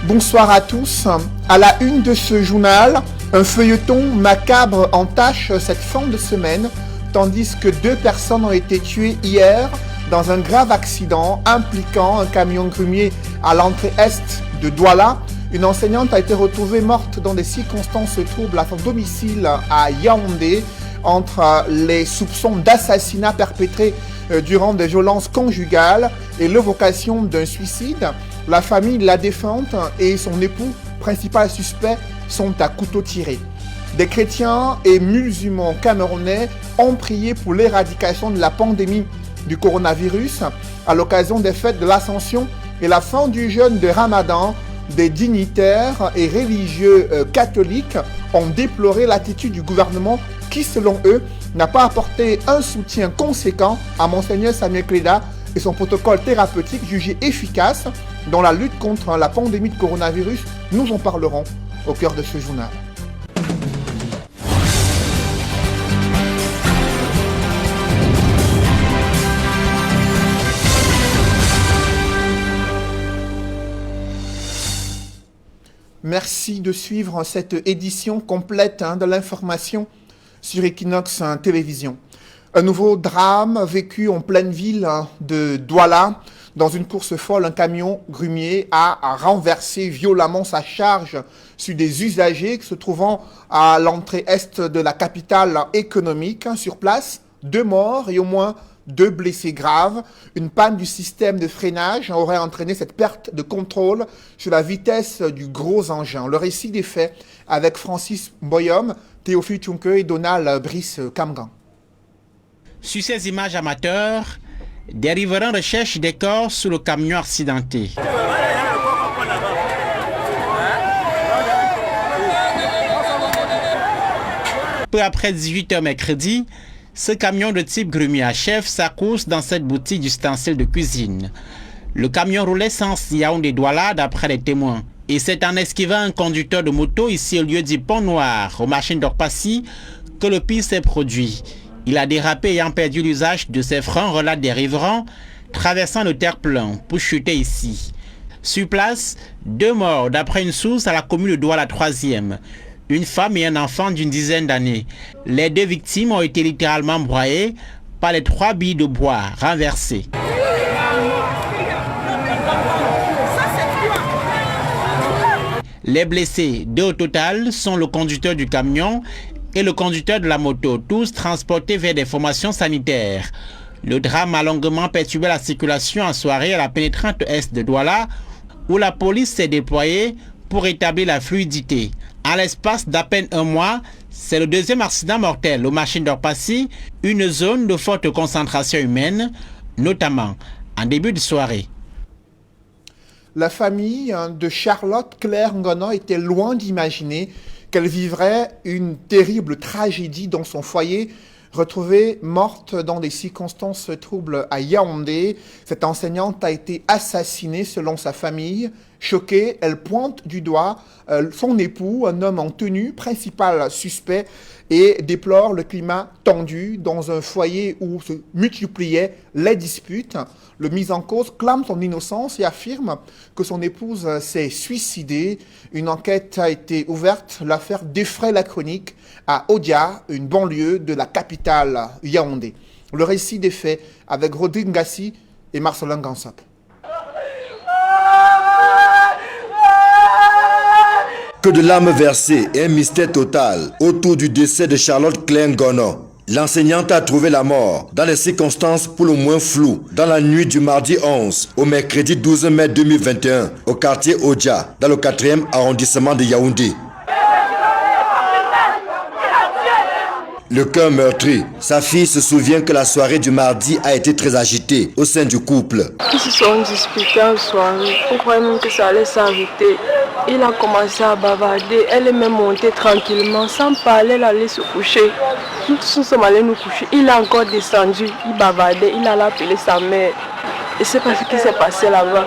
Bonsoir à tous. À la une de ce journal, un feuilleton macabre entache cette fin de semaine, tandis que 2 personnes ont été tuées hier dans un grave accident impliquant un camion grumier à l'entrée est de Douala. Une enseignante a été retrouvée morte dans des circonstances troubles à son domicile à Yaoundé, entre les soupçons d'assassinat perpétré durant des violences conjugales et l'évocation d'un suicide. La famille, la défunte et son époux, principal suspect, sont à couteau tiré. Des chrétiens et musulmans camerounais ont prié pour l'éradication de la pandémie du coronavirus à l'occasion des fêtes de l'Ascension et la fin du jeûne de Ramadan. Des dignitaires et religieux catholiques ont déploré l'attitude du gouvernement qui, selon eux, n'a pas apporté un soutien conséquent à Monseigneur Samuel Kleda et son protocole thérapeutique jugé efficace dans la lutte contre la pandémie de coronavirus. Nous en parlerons au cœur de ce journal. Merci de suivre cette édition complète de l'information sur Equinox Télévision. Un nouveau drame vécu en pleine ville de Douala. Dans une course folle, un camion grumier a renversé violemment sa charge sur des usagers se trouvant à l'entrée est de la capitale économique. Sur place, 2 morts et au moins 2 blessés graves. Une panne du système de freinage aurait entraîné cette perte de contrôle sur la vitesse du gros engin. Le récit des faits avec Francis Boyom, Théophile Tchunke et Donald Brice Kamgan. Sur ces images amateurs, des riverains recherchent des corps sous le camion accidenté. Peu après 18h mercredi, ce camion de type grumier achève sa course dans cette boutique d'ustensiles de cuisine. Le camion roulait sans Yaoundé-Douala d'après les témoins. Et c'est en esquivant un conducteur de moto ici au lieu du Pont Noir, aux machines d'Orpassi, que le pire s'est produit. Il a dérapé ayant perdu l'usage de ses freins, relate des riverains, traversant le terre-plein pour chuter ici. Sur place, 2 morts d'après une source à la commune de Douala 3e. Une femme et un enfant d'une dizaine d'années. Les 2 victimes ont été littéralement broyées par les 3 billes de bois renversées. Les blessés, 2 au total, sont le conducteur du camion et le conducteur de la moto, tous transportés vers des formations sanitaires. Le drame a longuement perturbé la circulation en soirée à la pénétrante est de Douala, où la police s'est déployée pour rétablir la fluidité. À l'espace d'à peine 1 mois, c'est le 2e accident mortel aux machines d'Orpassi, une zone de forte concentration humaine, notamment en début de soirée. La famille de Charlotte Claire Ngono était loin d'imaginer qu'elle vivrait une terrible tragédie dans son foyer. Retrouvée morte dans des circonstances troubles à Yaoundé, cette enseignante a été assassinée selon sa famille. Choquée, elle pointe du doigt son époux, un homme en tenue, principal suspect, et déplore le climat tendu dans un foyer où se multipliaient les disputes. Le mis en cause clame son innocence et affirme que son épouse s'est suicidée. Une enquête a été ouverte. L'affaire défraie la chronique à Odia, une banlieue de la capitale Yaoundé. Le récit des faits avec Rodrigue Ngassi et Marcelin Gansop. Que de larmes versées et un mystère total autour du décès de Charlotte Claire Ngono. L'enseignante a trouvé la mort dans des circonstances pour le moins floues dans la nuit du mardi 11 au mercredi 12 mai 2021 au quartier Odia, dans le 4e arrondissement de Yaoundé. Le cœur meurtri, sa fille se souvient que la soirée du mardi a été très agitée au sein du couple. Ils se sont disputés en soirée. On croyait même que ça allait s'arrêter. Il a commencé à bavarder. Elle est même montée tranquillement, sans parler, elle allait se coucher. Nous tous sommes allés nous coucher. Il a encore descendu, il bavardait, il allait appeler sa mère. Et c'est pas ce qui s'est passé là-bas.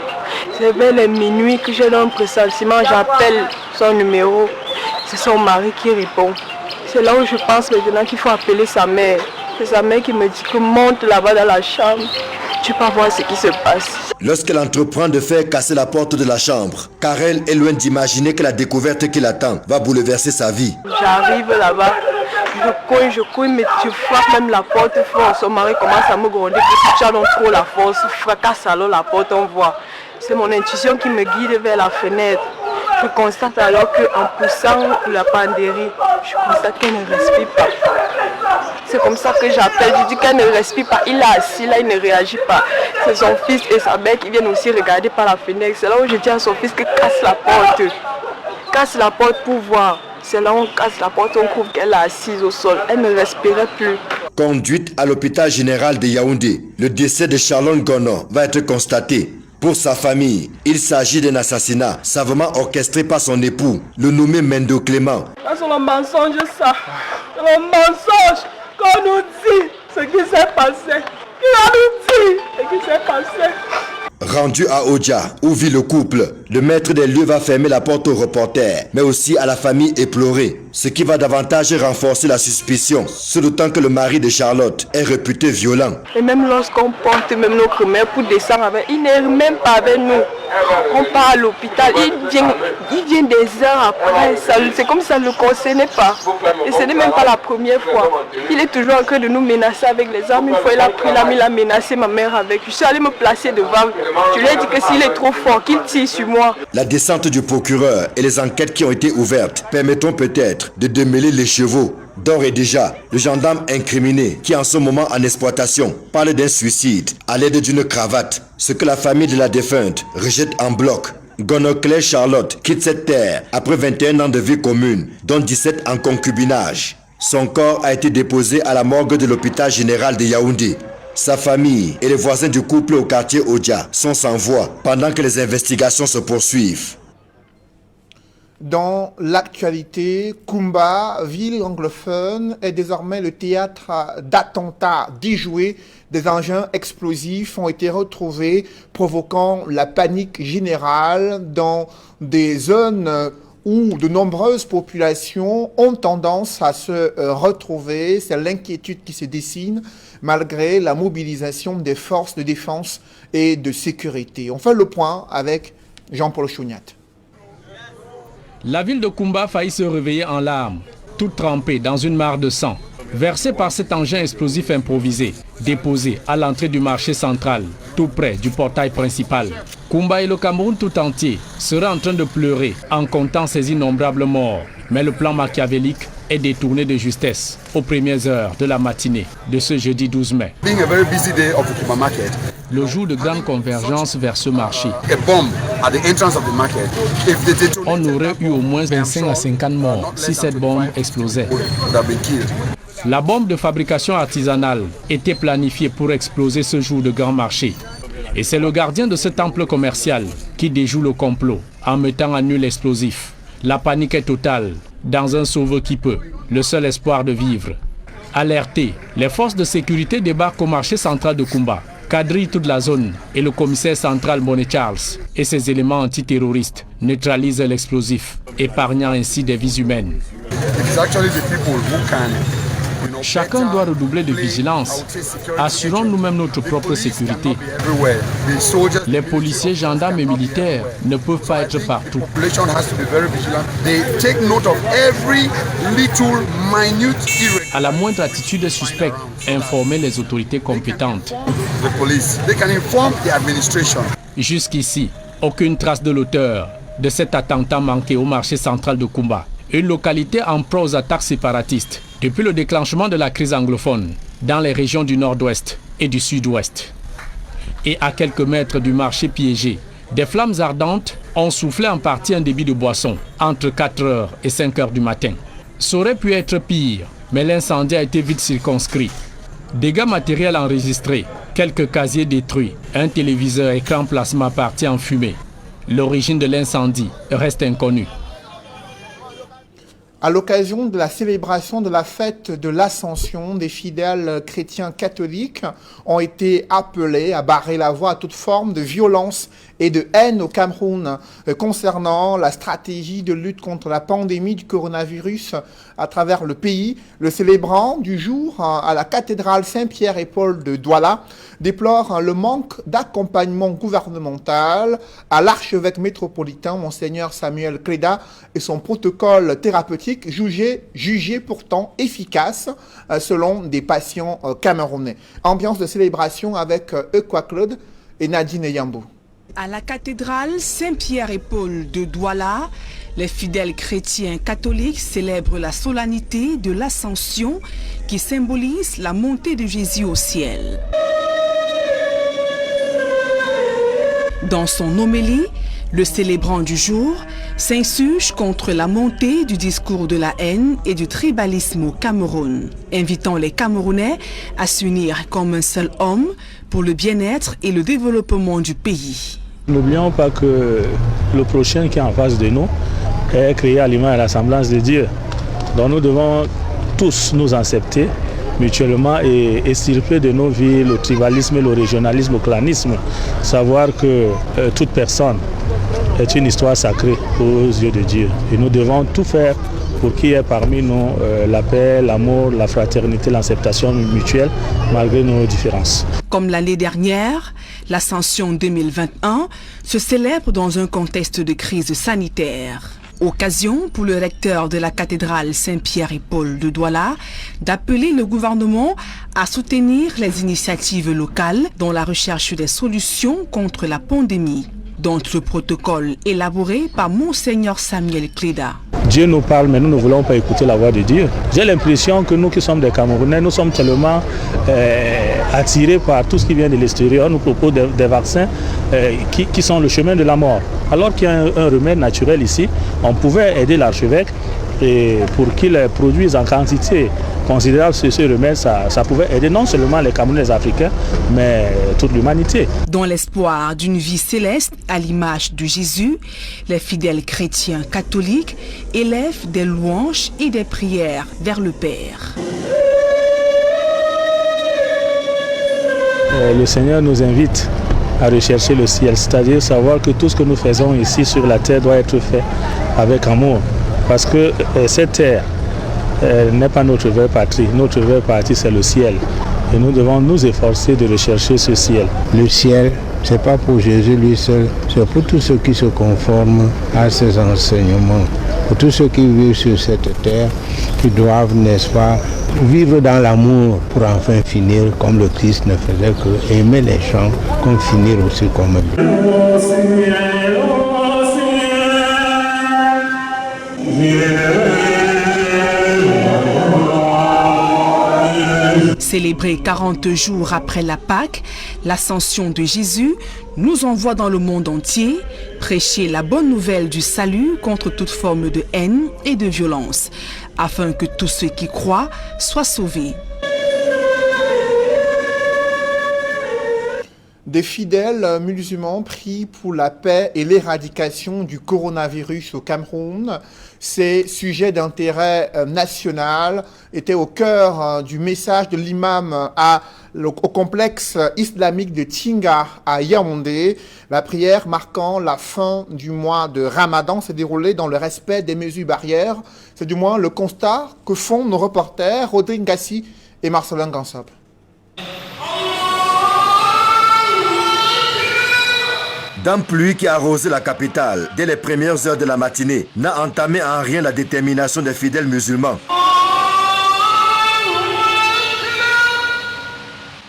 C'est vers les minuit que j'ai un pressentiment, j'appelle son numéro. C'est son mari qui répond. C'est là où je pense maintenant qu'il faut appeler sa mère. C'est sa mère qui me dit que monte là-bas dans la chambre. Tu peux voir ce qui se passe. Lorsqu'elle entreprend de faire casser la porte de la chambre, Karel est loin d'imaginer que la découverte qui l'attend va bouleverser sa vie. J'arrive là-bas, je cours, mais tu frappes même la porte fort. Son mari commence à me gronder que si tu as donc trop la force, fracasse alors la porte, on voit. C'est mon intuition qui me guide vers la fenêtre. Je constate alors qu'en poussant la penderie, je constate qu'elle ne respire pas. C'est comme ça que j'appelle, je dis qu'elle ne respire pas. Il est assis là, il ne réagit pas. C'est son fils et sa mère qui viennent aussi regarder par la fenêtre. C'est là où je dis à son fils que casse la porte. Casse la porte pour voir. C'est là où on casse la porte, on trouve qu'elle est assise au sol. Elle ne respirait plus. Conduite à l'hôpital général de Yaoundé, le décès de Charlotte Gono va être constaté. Pour sa famille, il s'agit d'un assassinat savamment orchestré par son époux, le nommé Mendo Clément. C'est le mensonge ça. C'est le mensonge qu'on nous dit ce qui s'est passé. Il a nous dit ce qui s'est passé. Rendu à Odia, où vit le couple, le maître des lieux va fermer la porte aux reporters, mais aussi à la famille éplorée, ce qui va davantage renforcer la suspicion, ce d'autant que le mari de Charlotte est réputé violent. Et même lorsqu'on porte même notre mère pour descendre avec, il n'est même pas avec nous. On part à l'hôpital, il vient des heures après, c'est comme ça ne le concernait pas. Et ce n'est même pas la première fois. Il est toujours en train de nous menacer avec les armes. Une fois il a pris l'arme, il a menacé ma mère avec. Je suis allée me placer devant. Je lui ai dit que s'il est trop fort, qu'il tire sur moi. La descente du procureur et les enquêtes qui ont été ouvertes permettront peut-être de démêler les chevaux. D'ores et déjà, le gendarme incriminé, qui est en ce moment en exploitation, parle d'un suicide à l'aide d'une cravate, ce que la famille de la défunte rejette en bloc. Gono-Claire Charlotte quitte cette terre après 21 ans de vie commune, dont 17 en concubinage. Son corps a été déposé à la morgue de l'hôpital général de Yaoundé. Sa famille et les voisins du couple au quartier Odia sont sans voix pendant que les investigations se poursuivent. Dans l'actualité, Kumba, ville anglophone, est désormais le théâtre d'attentats déjoués. Des engins explosifs ont été retrouvés, provoquant la panique générale dans des zones où de nombreuses populations ont tendance à se retrouver. C'est l'inquiétude qui se dessine malgré la mobilisation des forces de défense et de sécurité. On fait le point avec Jean-Paul Chouniat. La ville de Kumba faillit se réveiller en larmes, toute trempée dans une mare de sang, versée par cet engin explosif improvisé, déposé à l'entrée du marché central, tout près du portail principal. Kumba et le Cameroun tout entier seraient en train de pleurer en comptant ces innombrables morts. Mais le plan machiavélique est détourné de justesse aux premières heures de la matinée de ce jeudi 12 mai. Le jour de grande convergence vers ce marché. On aurait eu au moins 25 à 50 morts si cette bombe explosait. La bombe de fabrication artisanale était planifiée pour exploser ce jour de grand marché. Et c'est le gardien de ce temple commercial qui déjoue le complot en mettant à nu l'explosif. La panique est totale dans un sauve qui peut, le seul espoir de vivre. Alertés, les forces de sécurité débarquent au marché central de Kumba, quadrillent toute la zone et le commissaire central Monet Charles et ses éléments antiterroristes neutralisent l'explosif, épargnant ainsi des vies humaines. Chacun doit redoubler de vigilance. Assurons nous-mêmes notre propre sécurité. Les policiers, gendarmes et militaires ne peuvent pas être partout. À la moindre attitude suspecte, informer les autorités compétentes. Jusqu'ici, aucune trace de l'auteur de cet attentat manqué au marché central de Kumba, une localité en proie aux attaques séparatistes depuis le déclenchement de la crise anglophone dans les régions du nord-ouest et du sud-ouest. Et à quelques mètres du marché piégé, des flammes ardentes ont soufflé en partie un débit de boisson entre 4h et 5h du matin. Ça aurait pu être pire, mais l'incendie a été vite circonscrit. Dégâts matériels enregistrés, quelques casiers détruits, un téléviseur écran plasma parti en fumée. L'origine de l'incendie reste inconnue. À l'occasion de la célébration de la fête de l'Ascension, des fidèles chrétiens catholiques ont été appelés à barrer la voie à toute forme de violence et de haine au Cameroun concernant la stratégie de lutte contre la pandémie du coronavirus à travers le pays. Le célébrant du jour à la cathédrale Saint-Pierre et Paul de Douala déplore le manque d'accompagnement gouvernemental à l'archevêque métropolitain Monseigneur Samuel Cléda et son protocole thérapeutique jugé pourtant efficace selon des patients camerounais. Ambiance de célébration avec Equa Claude et Nadine Yambou. À la cathédrale Saint-Pierre et Paul de Douala, les fidèles chrétiens catholiques célèbrent la solennité de l'Ascension qui symbolise la montée de Jésus au ciel. Dans son homélie, le célébrant du jour s'insurge contre la montée du discours de la haine et du tribalisme au Cameroun, invitant les Camerounais à s'unir comme un seul homme pour le bien-être et le développement du pays. N'oublions pas que le prochain qui est en face de nous est créé à l'image et à la semblance de Dieu. Donc nous devons tous nous accepter mutuellement et extirper de nos vies le tribalisme, le régionalisme, le clanisme. Savoir que toute personne est une histoire sacrée aux yeux de Dieu. Et nous devons tout faire pour qu'il y ait parmi nous la paix, l'amour, la fraternité, l'acceptation mutuelle malgré nos différences. Comme l'année dernière, l'Ascension 2021 se célèbre dans un contexte de crise sanitaire. Occasion pour le recteur de la cathédrale Saint-Pierre et Paul de Douala d'appeler le gouvernement à soutenir les initiatives locales dans la recherche des solutions contre la pandémie, dont le protocole élaboré par Monseigneur Samuel Cléda. Dieu nous parle, mais nous ne voulons pas écouter la voix de Dieu. J'ai l'impression que nous qui sommes des Camerounais, nous sommes tellement attirés par tout ce qui vient de l'extérieur. On nous propose des vaccins qui sont le chemin de la mort. Alors qu'il y a un remède naturel ici, on pouvait aider l'archevêque pour qu'il produise en quantité considérable ce remède. Ça pouvait aider non seulement les Camerounais, les Africains, mais toute l'humanité. Dans l'espoir d'une vie céleste à l'image de Jésus, les fidèles chrétiens catholiques élèvent des louanges et des prières vers le Père. Le Seigneur nous invite à rechercher le ciel, c'est-à-dire savoir que tout ce que nous faisons ici sur la terre doit être fait avec amour. Parce que cette terre n'est pas notre vraie patrie. Notre vraie patrie, c'est le ciel. Et nous devons nous efforcer de rechercher ce ciel. Le ciel, ce n'est pas pour Jésus lui seul, c'est pour tous ceux qui se conforment à ses enseignements. Pour tous ceux qui vivent sur cette terre, qui doivent, n'est-ce pas, vivre dans l'amour pour enfin finir comme le Christ ne faisait que aimer les gens, comme finir aussi comme eux. Célébrée 40 jours après la Pâque, l'ascension de Jésus nous envoie dans le monde entier prêcher la bonne nouvelle du salut contre toute forme de haine et de violence, afin que tous ceux qui croient soient sauvés. Des fidèles musulmans prient pour la paix et l'éradication du coronavirus au Cameroun. Ces sujets d'intérêt national étaient au cœur du message de l'imam au complexe islamique de Tinga à Yaoundé. La prière marquant la fin du mois de Ramadan s'est déroulée dans le respect des mesures barrières. C'est du moins le constat que font nos reporters Rodrigue Gassi et Marcelin Gansop. Dame pluie qui a arrosé la capitale dès les premières heures de la matinée n'a entamé en rien la détermination des fidèles musulmans.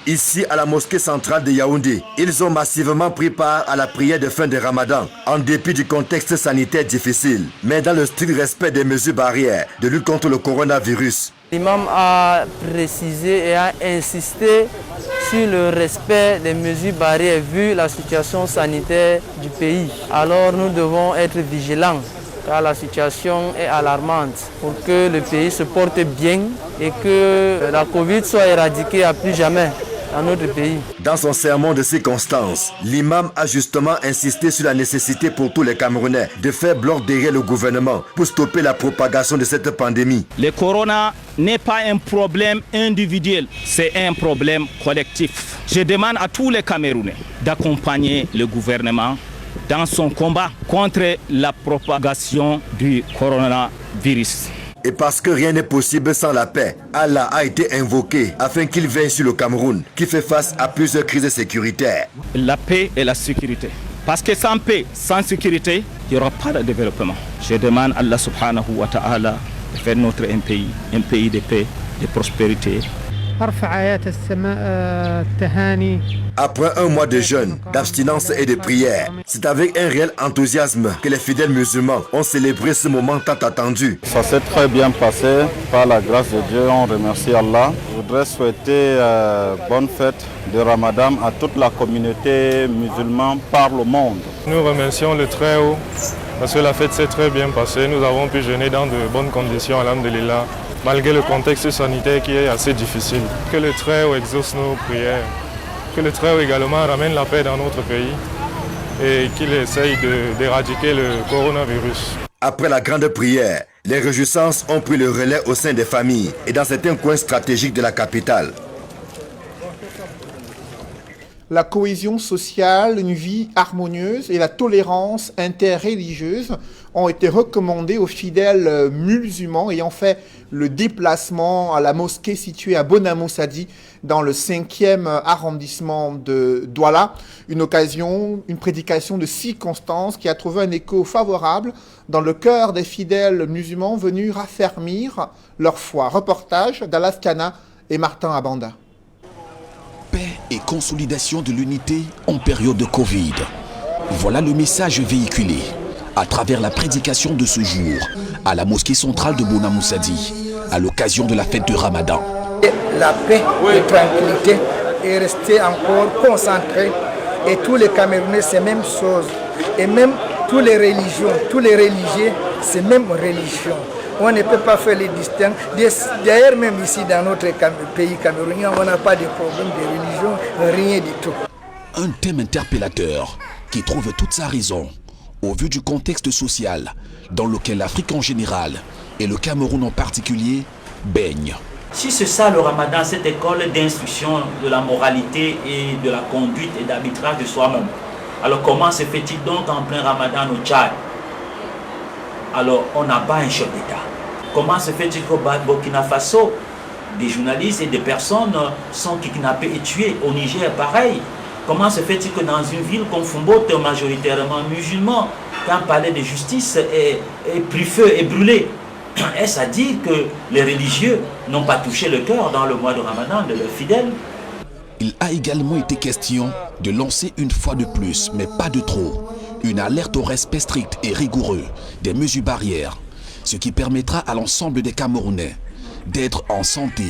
Ici, à la mosquée centrale de Yaoundé, ils ont massivement pris part à la prière de fin de Ramadan, en dépit du contexte sanitaire difficile, mais dans le strict respect des mesures barrières de lutte contre le coronavirus. L'imam a précisé et a insisté sur le respect des mesures barrières vu la situation sanitaire du pays. Alors nous devons être vigilants car la situation est alarmante pour que le pays se porte bien et que la Covid soit éradiquée à plus jamais dans notre pays. Dans son sermon de circonstance, l'imam a justement insisté sur la nécessité pour tous les Camerounais de faire bloc derrière le gouvernement pour stopper la propagation de cette pandémie. Le corona n'est pas un problème individuel, c'est un problème collectif. Je demande à tous les Camerounais d'accompagner le gouvernement dans son combat contre la propagation du coronavirus. Et parce que rien n'est possible sans la paix, Allah a été invoqué afin qu'il veille sur le Cameroun, qui fait face à plusieurs crises sécuritaires. La paix et la sécurité. Parce que sans paix, sans sécurité, il n'y aura pas de développement. Je demande à Allah subhanahu wa ta'ala de faire notre un pays de paix, de prospérité. Après un mois de jeûne, d'abstinence et de prière, c'est avec un réel enthousiasme que les fidèles musulmans ont célébré ce moment tant attendu. Ça s'est très bien passé, par la grâce de Dieu, on remercie Allah. Je voudrais souhaiter bonne fête de Ramadan à toute la communauté musulmane par le monde. Nous remercions le Très-Haut parce que la fête s'est très bien passée. Nous avons pu jeûner dans de bonnes conditions, alhamdulillah, malgré le contexte sanitaire qui est assez difficile. Que le Très-Haut exauce nos prières, que le Très-Haut également ramène la paix dans notre pays et qu'il essaye d'éradiquer le coronavirus. Après la grande prière, les réjouissances ont pris le relais au sein des familles et dans certains coins stratégiques de la capitale. La cohésion sociale, une vie harmonieuse et la tolérance interreligieuse ont été recommandées aux fidèles musulmans ayant fait le déplacement à la mosquée située à Bonamoussadi dans le 5e arrondissement de Douala. Une occasion, une prédication de circonstance qui a trouvé un écho favorable dans le cœur des fidèles musulmans venus raffermir leur foi. Reportage d'Alaskana et Martin Abanda. Paix et consolidation de l'unité en période de Covid. Voilà le message véhiculé à travers la prédication de ce jour à la mosquée centrale de Bonamoussadi à l'occasion de la fête de Ramadan. La paix et la tranquillité est restée encore concentrée et tous les Camerounais c'est la même chose et même toutes les religions, tous les religieux c'est la même religion. On ne peut pas faire les distincts. D'ailleurs, même ici dans notre pays camerounais, on n'a pas de problème de religion, rien du tout. Un thème interpellateur qui trouve toute sa raison au vu du contexte social dans lequel l'Afrique en général et le Cameroun en particulier baignent. Si c'est ça le Ramadan, cette école d'instruction de la moralité et de la conduite et d'arbitrage de soi-même, alors comment se fait-il donc en plein Ramadan au Tchad? Alors on n'a pas un chef d'État. Comment se fait-il qu'au Burkina Faso, des journalistes et des personnes sont kidnappés et tués? Au Niger, pareil. Comment se fait-il que dans une ville comme Fumbote, majoritairement musulman, qu'un palais de justice est pris feu et brûlé? Est-ce à dire que les religieux n'ont pas touché le cœur dans le mois de Ramadan de leurs fidèles? Il a également été question de lancer une fois de plus, mais pas de trop, une alerte au respect strict et rigoureux des mesures barrières, ce qui permettra à l'ensemble des Camerounais d'être en santé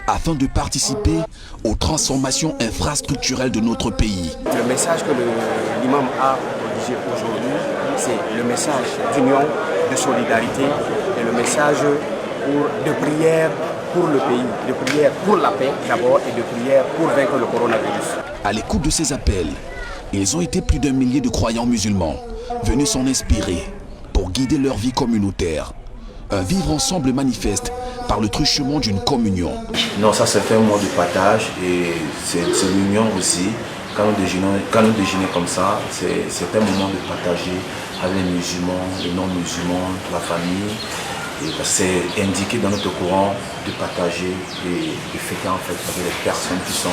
afin de participer aux transformations infrastructurelles de notre pays. Le message que l'imam a rédigé aujourd'hui, c'est le message d'union, de solidarité et le message de prière pour le pays, de prière pour la paix d'abord et de prière pour vaincre le coronavirus. À l'écoute de ces appels, ils ont été plus d'1 millier de croyants musulmans venus s'en inspirer pour guider leur vie communautaire. Un vivre ensemble manifeste par le truchement d'une communion. Non, ça c'est un moment de partage et c'est l'union aussi. Quand nous déjeunons comme ça, c'est un moment de partager avec les musulmans, les non-musulmans, la famille. C'est indiqué dans notre courant de partager et de fêter en fait avec les personnes qui sont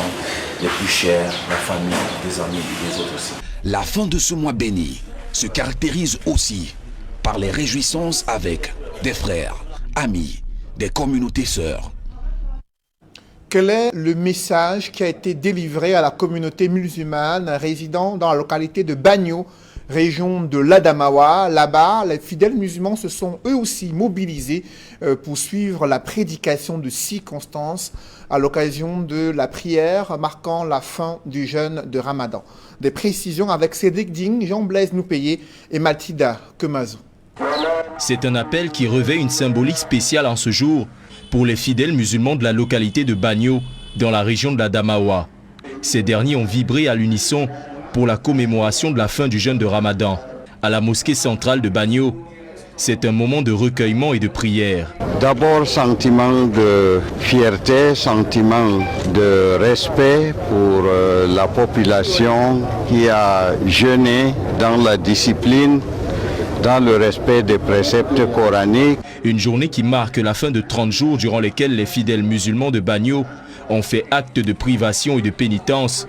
les plus chères, la famille, des amis et des autres aussi. La fin de ce mois béni se caractérise aussi par les réjouissances avec des frères, amis, des communautés sœurs. Quel est le message qui a été délivré à la communauté musulmane résidant dans la localité de Bagno, région de l'Adamawa? Là-bas, les fidèles musulmans se sont eux aussi mobilisés pour suivre la prédication de circonstance à l'occasion de la prière marquant la fin du jeûne de Ramadan. Des précisions avec Cédric Ding, Jean-Blaise Noupayé et Mathilda Kemazou. C'est un appel qui revêt une symbolique spéciale en ce jour pour les fidèles musulmans de la localité de Bagno, dans la région de l'Adamawa. Ces derniers ont vibré à l'unisson pour la commémoration de la fin du jeûne de Ramadan. À la mosquée centrale de Bagno, C'est un moment de recueillement et de prière. D'abord, sentiment de fierté, sentiment de respect pour la population qui a jeûné dans la discipline, dans le respect des préceptes coraniques. Une journée qui marque la fin de 30 jours durant lesquels les fidèles musulmans de Bagno ont fait acte de privation et de pénitence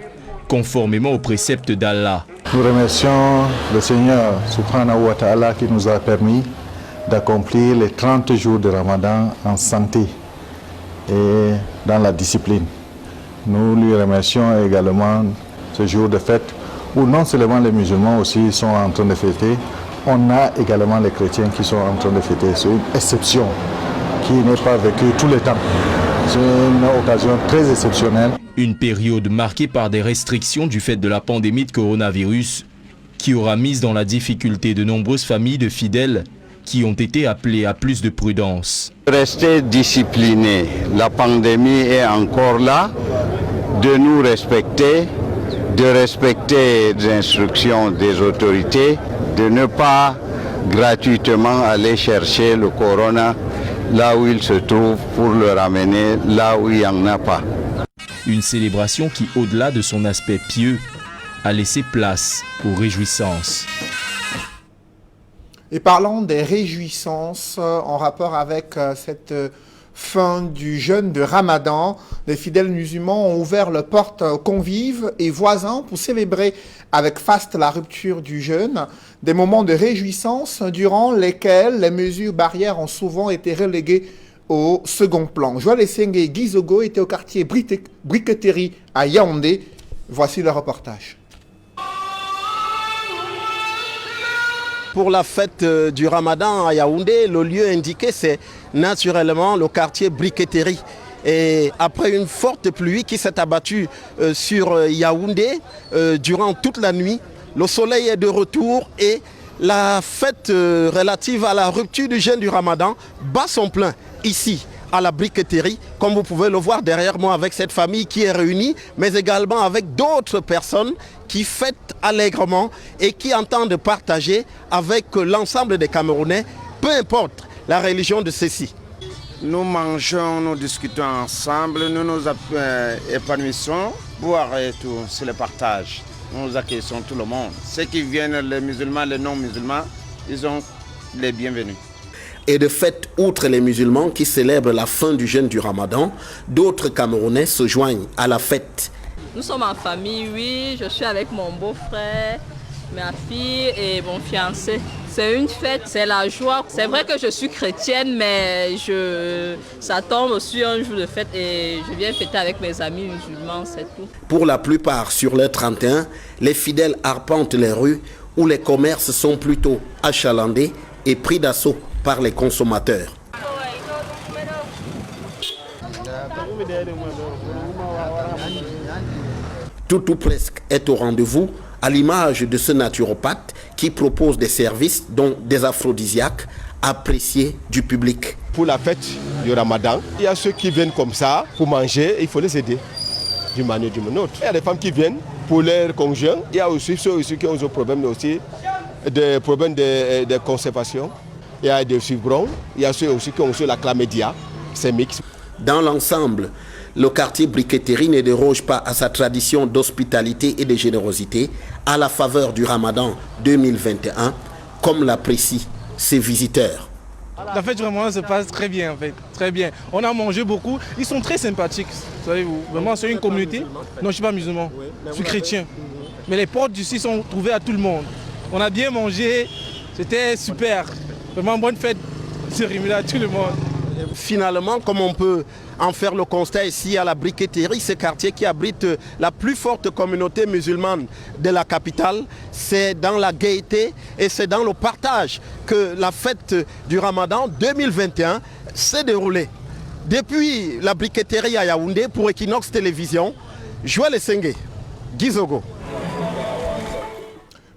conformément aux préceptes d'Allah. Nous remercions le Seigneur Subhanahu wa Ta'ala qui nous a permis d'accomplir les 30 jours de Ramadan en santé et dans la discipline. Nous lui remercions également ce jour de fête où non seulement les musulmans aussi sont en train de fêter, on a également les chrétiens qui sont en train de fêter. C'est une exception qui n'est pas vécue tout le temps. C'est une occasion très exceptionnelle. Une période marquée par des restrictions du fait de la pandémie de coronavirus qui aura mis dans la difficulté de nombreuses familles de fidèles qui ont été appelés à plus de prudence. Rester disciplinés. La pandémie est encore là. De nous respecter, de respecter les instructions des autorités, de ne pas gratuitement aller chercher le corona là où il se trouve pour le ramener là où il n'y en a pas. Une célébration qui, au-delà de son aspect pieux, a laissé place aux réjouissances. Et parlons des réjouissances en rapport avec cette fin du jeûne de Ramadan. Les fidèles musulmans ont ouvert leurs portes aux convives et voisins pour célébrer avec faste la rupture du jeûne. Des moments de réjouissance durant lesquels les mesures barrières ont souvent été reléguées au second plan. Joël Essengue Gizogo était au quartier Briqueterie à Yaoundé. Voici le reportage. Pour la fête du Ramadan à Yaoundé, le lieu indiqué, c'est naturellement le quartier Briqueterie. Et après une forte pluie qui s'est abattue sur Yaoundé durant toute la nuit, le soleil est de retour et la fête relative à la rupture du jeûne du Ramadan bat son plein ici à la Briqueterie, comme vous pouvez le voir derrière moi avec cette famille qui est réunie, mais également avec d'autres personnes qui fêtent allègrement et qui entendent partager avec l'ensemble des Camerounais, peu importe la religion de ceux-ci. Nous mangeons, nous discutons ensemble, nous nous épanouissons, boire et tout, c'est le partage. Nous accueillons tout le monde. Ceux qui viennent, les musulmans, les non-musulmans, ils sont les bienvenus. Et de fait, outre les musulmans qui célèbrent la fin du jeûne du Ramadan, d'autres Camerounais se joignent à la fête. Nous sommes en famille, oui, je suis avec mon beau-frère, ma fille et mon fiancé. C'est une fête, c'est la joie. C'est vrai que je suis chrétienne, mais ça tombe aussi un jour de fête et je viens fêter avec mes amis musulmans, c'est tout. Pour la plupart, sur le 31, les fidèles arpentent les rues où les commerces sont plutôt achalandés et pris d'assaut par les consommateurs. Tout ou presque est au rendez-vous, à l'image de ce naturopathe qui propose des services dont des aphrodisiaques appréciés du public. Pour la fête du Ramadan, il y a ceux qui viennent comme ça pour manger, il faut les aider d'une manière ou d'une autre. Il y a des femmes qui viennent pour leurs conjoints, il y a aussi ceux qui ont des problèmes de conservation. Il y a des fibrons, il y a ceux aussi qui ont la chlamydia, c'est mixte. Dans l'ensemble, le quartier Briqueterie ne déroge pas à sa tradition d'hospitalité et de générosité à la faveur du Ramadan 2021, comme l'apprécient ses visiteurs. La fête du Ramadan se passe très bien en fait, très bien. On a mangé beaucoup, ils sont très sympathiques, savez-vous. Vraiment, c'est une communauté. Non, je ne suis pas musulman, je suis chrétien. Mais les portes d'ici sont ouvertes à tout le monde. On a bien mangé, c'était super. Vraiment bonne fête, c'est remis à tout le monde. Finalement, comme on peut en faire le constat ici à la Briqueterie, ce quartier qui abrite la plus forte communauté musulmane de la capitale, c'est dans la gaieté et c'est dans le partage que la fête du Ramadan 2021 s'est déroulée. Depuis la Briqueterie à Yaoundé pour Equinox Télévision, Joël Essengue, Gizogo.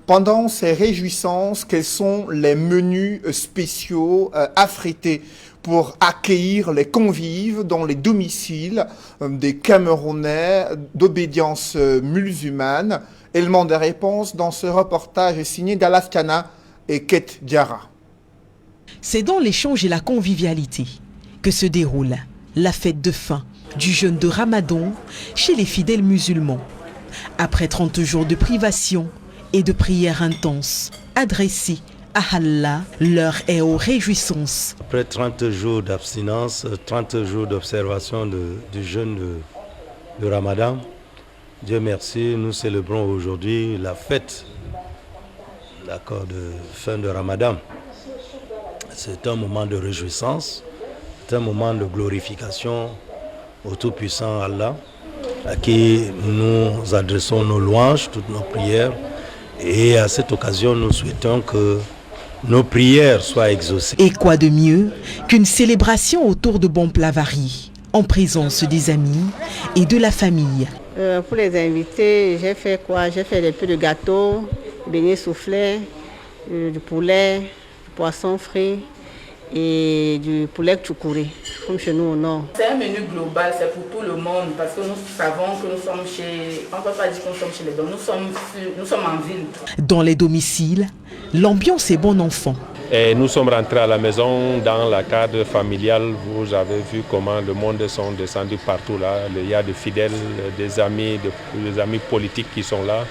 Pendant ces réjouissances, quels sont les menus spéciaux affrétés pour accueillir les convives dans les domiciles des Camerounais d'obédience musulmane? Élément de réponse dans ce reportage signé d'Alaskana et Ket Diara. C'est dans l'échange et la convivialité que se déroule la fête de fin du jeûne de Ramadan chez les fidèles musulmans. Après 30 jours de privation et de prières intenses adressées à Allah, l'heure est aux réjouissances. Après 30 jours d'abstinence, 30 jours d'observation du jeûne de Ramadan, Dieu merci, nous célébrons aujourd'hui la fête de fin de Ramadan. C'est un moment de réjouissance, c'est un moment de glorification au Tout-Puissant Allah, à qui nous adressons nos louanges, toutes nos prières. Et à cette occasion, nous souhaitons que nos prières soient exaucées. Et quoi de mieux qu'une célébration autour de bons plats variés, en présence des amis et de la famille. Pour les invités, j'ai fait quoi? J'ai fait des peu de gâteaux, beignets soufflés, du poulet, du poisson frit et du poulet tchoukouré, comme chez nous au nord. C'est un menu global, c'est pour tout le monde, parce que nous savons que nous sommes chez... On ne peut pas dire que nous sommes chez les dons, nous sommes en ville. Dans les domiciles, l'ambiance est bon enfant. Et nous sommes rentrés à la maison dans la cadre familiale. Vous avez vu comment le monde sont descendus partout là. Il y a des fidèles, des amis politiques qui sont là,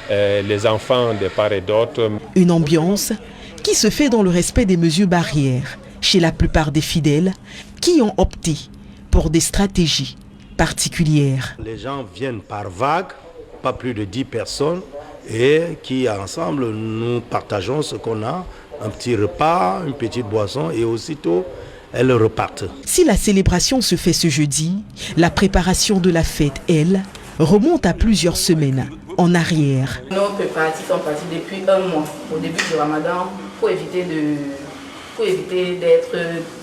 les enfants de part et d'autre. Une ambiance qui se fait dans le respect des mesures barrières chez la plupart des fidèles qui ont opté pour des stratégies particulières. Les gens viennent par vague, pas plus de 10 personnes, et qui ensemble nous partageons ce qu'on a, un petit repas, une petite boisson, et aussitôt elles repartent. Si la célébration se fait ce jeudi, la préparation de la fête, elle, remonte à plusieurs semaines en arrière. Nos préparatifs sont partis depuis un mois, au début du Ramadan, pour éviter d'être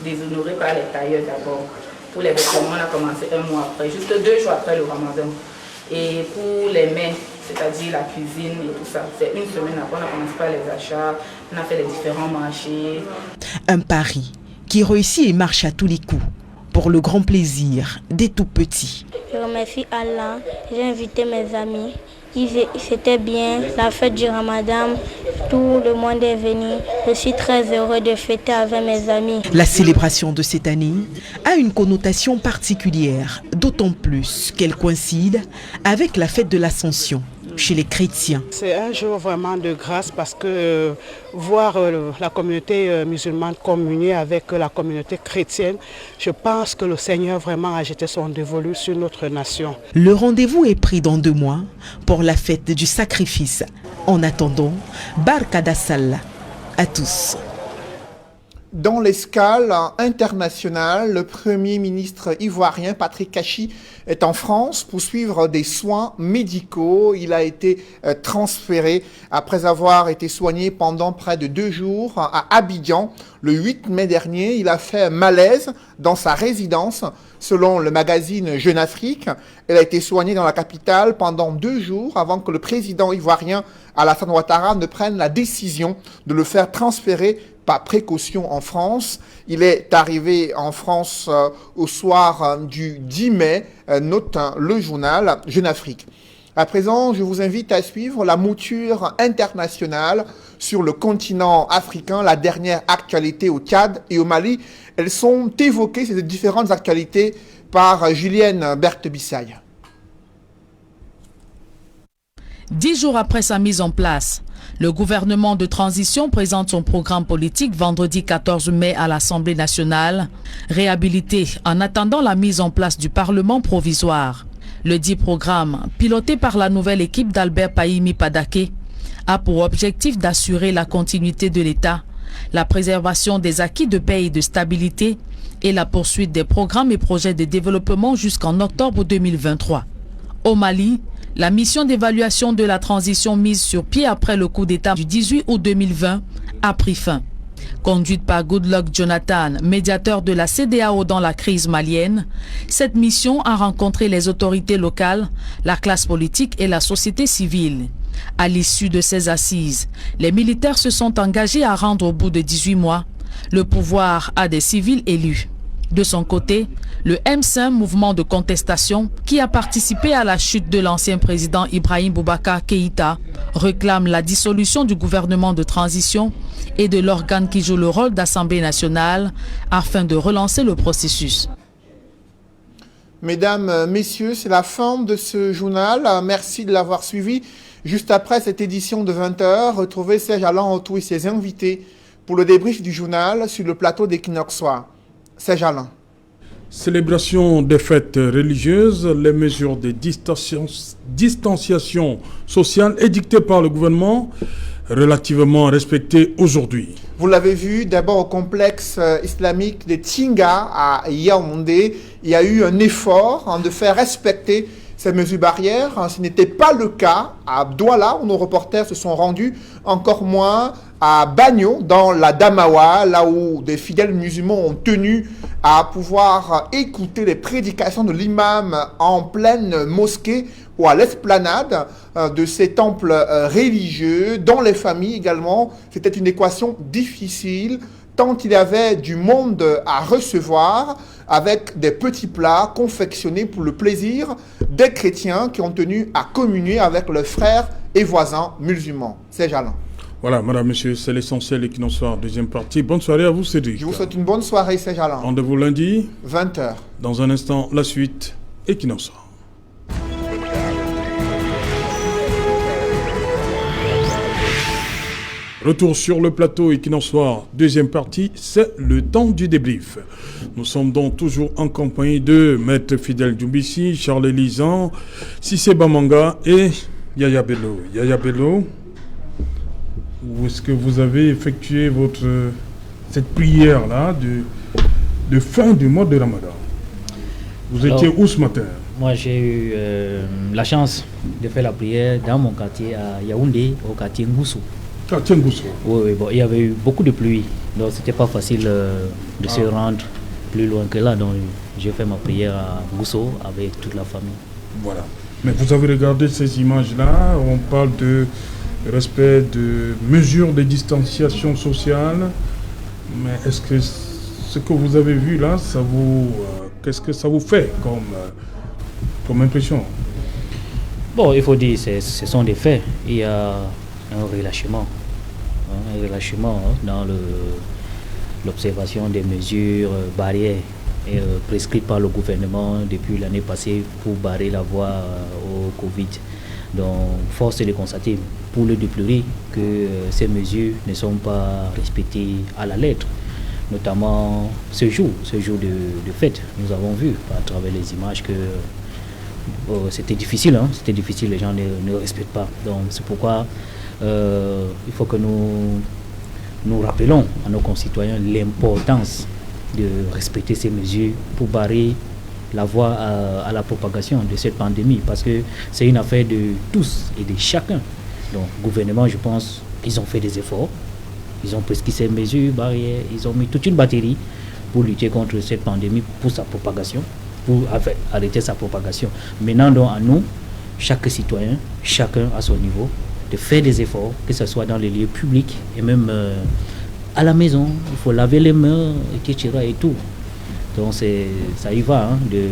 déshonorés par les tailleurs d'abord. Pour les vêtements, on a commencé un mois après, juste 2 jours après le Ramadan. Et pour les mets, c'est-à-dire la cuisine et tout ça, c'est une semaine après, on a commencé par les achats, on a fait les différents marchés. Un pari qui réussit et marche à tous les coups, pour le grand plaisir des tout-petits. Je remercie Allah, j'ai invité mes amis. C'était bien, la fête du Ramadan, tout le monde est venu. Je suis très heureux de fêter avec mes amis. La célébration de cette année a une connotation particulière, d'autant plus qu'elle coïncide avec la fête de l'Ascension chez les chrétiens. C'est un jour vraiment de grâce parce que voir la communauté musulmane communier avec la communauté chrétienne, je pense que le Seigneur vraiment a jeté son dévolu sur notre nation. Le rendez-vous est pris dans 2 mois pour la fête du sacrifice. En attendant, Barkada Sallah à tous. Dans l'escale internationale, le Premier ministre ivoirien Patrick Kachi est en France pour suivre des soins médicaux. Il a été transféré après avoir été soigné pendant près de 2 jours à Abidjan. Le 8 mai dernier, il a fait un malaise dans sa résidence. Selon le magazine Jeune Afrique, il a été soigné dans la capitale pendant 2 jours avant que le président ivoirien Alassane Ouattara ne prenne la décision de le faire transférer par précaution en France. Il est arrivé en France au soir du 10 mai, note le journal Jeune Afrique. À présent, je vous invite à suivre la mouture internationale sur le continent africain, la dernière actualité au Tchad et au Mali. Elles sont évoquées, ces différentes actualités, par Julienne Berthe-Bissaille. 10 jours après sa mise en place, le gouvernement de transition présente son programme politique vendredi 14 mai à l'Assemblée nationale, réhabilité en attendant la mise en place du Parlement provisoire. Le dit programme, piloté par la nouvelle équipe d'Albert Pahimi Padaké, a pour objectif d'assurer la continuité de l'État, la préservation des acquis de paix et de stabilité et la poursuite des programmes et projets de développement jusqu'en octobre 2023. Au Mali, la mission d'évaluation de la transition mise sur pied après le coup d'État du 18 août 2020 a pris fin. Conduite par Goodluck Jonathan, médiateur de la CEDEAO dans la crise malienne, cette mission a rencontré les autorités locales, la classe politique et la société civile. À l'issue de ces assises, les militaires se sont engagés à rendre au bout de 18 mois le pouvoir à des civils élus. De son côté, le M5, mouvement de contestation, qui a participé à la chute de l'ancien président Ibrahim Boubacar Keïta, réclame la dissolution du gouvernement de transition et de l'organe qui joue le rôle d'Assemblée nationale afin de relancer le processus. Mesdames, messieurs, c'est la fin de ce journal. Merci de l'avoir suivi. Juste après cette édition de 20h, retrouvez Serge Alain Autou et ses invités pour le débrief du journal sur le plateau d'Equinox Soir. Serge Alain. Célébration des fêtes religieuses, les mesures de distanciation sociale édictées par le gouvernement relativement respectées aujourd'hui. Vous l'avez vu, d'abord au complexe islamique de Tinga à Yaoundé, il y a eu un effort de faire respecter ces mesures barrières. Ce n'était pas le cas à Douala, où nos reporters se sont rendus, encore moins à Bagno, dans la Damawa, là où des fidèles musulmans ont tenu à pouvoir écouter les prédications de l'imam en pleine mosquée ou à l'esplanade de ces temples religieux, dans les familles également. C'était une équation difficile, tant il y avait du monde à recevoir, avec des petits plats confectionnés pour le plaisir des chrétiens qui ont tenu à communier avec leurs frères et voisins musulmans. C'est Alain. Voilà, madame, monsieur, c'est l'essentiel Equinox Soir, deuxième partie. Bonne soirée à vous, Cédric. Je vous souhaite une bonne soirée, Serge Alain. Rendez-vous lundi, 20h. Dans un instant, la suite, Equinox Soir. Retour sur le plateau Equinox Soir, deuxième partie, c'est le temps du débrief. Nous sommes donc toujours en compagnie de Maître Fidèle Doumbissi, Charles Lisan, Cissé Bamanga et Yaya Bello. Yaya Bello, où est-ce que vous avez effectué cette prière-là de fin du mois de Ramadan? Vous étiez où ce matin? Moi, j'ai eu la chance de faire la prière dans mon quartier à Yaoundé, au quartier Ngoussou. Oui, bon, il y avait eu beaucoup de pluie, donc c'était pas facile de se rendre plus loin que là. Donc j'ai fait ma prière à Ngoussou avec toute la famille. Voilà. Mais vous avez regardé ces images-là, on parle de respect de mesures de distanciation sociale, mais est-ce que ce que vous avez vu là, ça vous, qu'est-ce que ça vous fait comme impression? Bon, il faut dire, ce sont des faits. Il y a un relâchement dans l'observation des mesures barrières prescrites par le gouvernement depuis l'année passée pour barrer la voie au Covid. Donc, force est de constater, pour le déplorer, que ces mesures ne sont pas respectées à la lettre. Notamment ce jour de fête. Nous avons vu à travers les images que c'était difficile, les gens ne respectent pas. Donc, c'est pourquoi il faut que nous rappelons à nos concitoyens l'importance de respecter ces mesures pour barrer la voie à la propagation de cette pandémie, parce que c'est une affaire de tous et de chacun. Donc, le gouvernement, je pense, ils ont fait des efforts, ils ont prescrit ces mesures barrières, ils ont mis toute une batterie pour lutter contre cette pandémie, pour sa propagation, pour arrêter sa propagation. Maintenant, donc, à nous, chaque citoyen, chacun à son niveau, de faire des efforts, que ce soit dans les lieux publics et même à la maison. Il faut laver les mains, etc. et tout. Donc ça y va de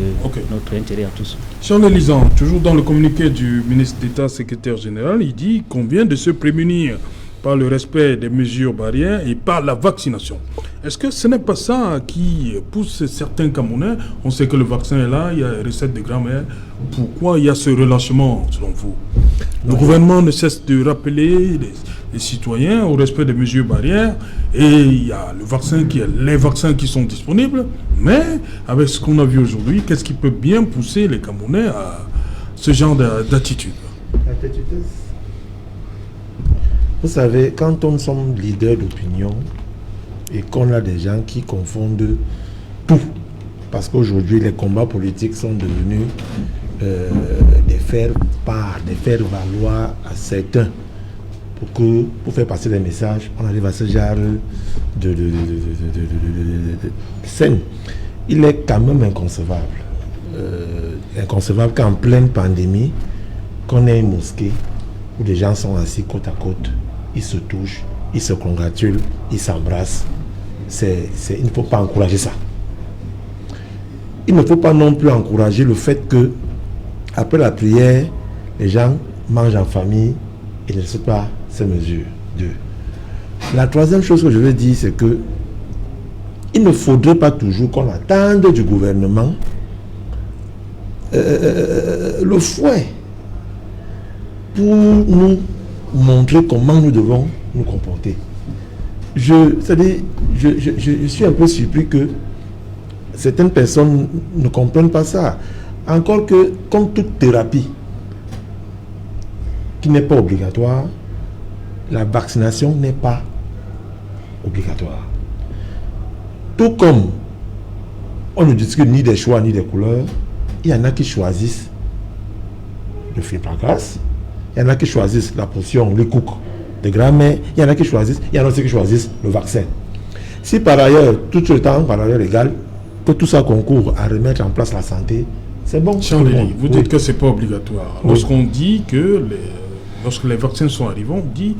notre intérêt à tous. Charles Lisan, toujours dans le communiqué du ministre d'État, secrétaire général, il dit qu'on vient de se prémunir par le respect des mesures barrières et par la vaccination. Est-ce que ce n'est pas ça qui pousse certains Camerounais? On sait que le vaccin est là, il y a une recette de grand-mère. Pourquoi il y a ce relâchement, selon vous? Le gouvernement ne cesse de rappeler les citoyens au respect des mesures barrières, et il y a les vaccins qui sont disponibles, mais avec ce qu'on a vu aujourd'hui, qu'est-ce qui peut bien pousser les Camerounais à ce genre d'attitude? Vous savez, quand on sommes leader d'opinion et qu'on a des gens qui confondent tout, parce qu'aujourd'hui les combats politiques sont devenus des faire valoir à certains pour faire passer des messages, on arrive à ce genre de scène. Il est quand même inconcevable qu'en pleine pandémie, qu'on ait une mosquée où des gens sont assis côte à côte, ils se touchent, ils se congratulent, ils s'embrassent. Il ne faut pas encourager ça. il ne faut pas non plus encourager le fait que, après la prière, les gens mangent en famille et ne respectent pas ces mesures. 2. La troisième chose que je veux dire, c'est que il ne faudrait pas toujours qu'on attende du gouvernement le fouet pour nous montrer comment nous devons nous comporter. Je suis un peu surpris que certaines personnes ne comprennent pas ça. Encore que, comme toute thérapie qui n'est pas obligatoire, la vaccination n'est pas obligatoire. Tout comme on ne discute ni des choix ni des couleurs, il y en a qui choisissent le flipagas, il y en a qui choisissent la potion, le cook de grand-mère, il y en a qui choisissent, il y en a aussi qui choisissent le vaccin. Si par ailleurs, tout le temps, par ailleurs égal, que tout ça concourt à remettre en place la santé, c'est bon. Charles, vous dites que ce n'est pas obligatoire. Oui. Lorsqu'on dit que lorsque les vaccins sont arrivés, on dit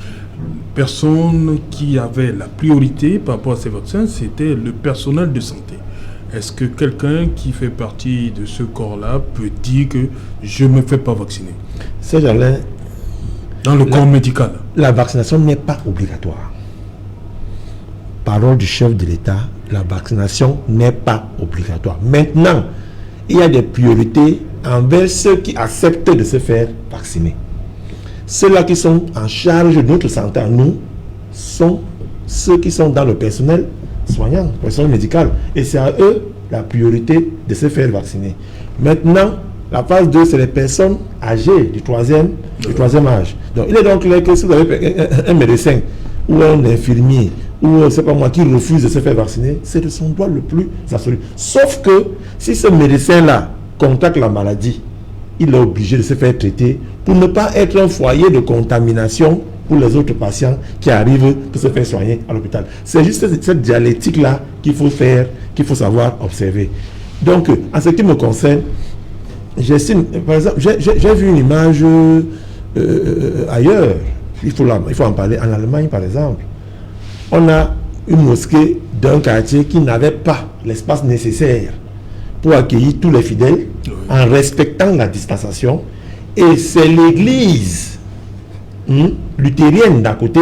personne qui avait la priorité par rapport à ces vaccins, c'était le personnel de santé. Est-ce que quelqu'un qui fait partie de ce corps-là peut dire que je ne me fais pas vacciner? C'est Alain. Dans le corps médical. La vaccination n'est pas obligatoire. Parole du chef de l'État, la vaccination n'est pas obligatoire. Maintenant, il y a des priorités envers ceux qui acceptent de se faire vacciner. Ceux-là qui sont en charge de notre santé à nous sont ceux qui sont dans le personnel soignant, le personnel médical. Et c'est à eux la priorité de se faire vacciner. Maintenant, la phase 2, c'est les personnes âgées du troisième âge. Donc, il est donc clair que si vous avez un médecin ou un infirmier ou c'est pas moi qui refuse de se faire vacciner, c'est de son droit le plus absolu. Sauf que si ce médecin-là contacte la maladie, il est obligé de se faire traiter pour ne pas être un foyer de contamination pour les autres patients qui arrivent pour se faire soigner à l'hôpital. C'est juste cette dialectique-là qu'il faut savoir observer. Donc, en ce qui me concerne, j'estime, par exemple, j'ai vu une image ailleurs, il faut en parler, en Allemagne par exemple. On a une mosquée d'un quartier qui n'avait pas l'espace nécessaire pour accueillir tous les fidèles en respectant la distanciation. Et c'est l'église luthérienne d'à côté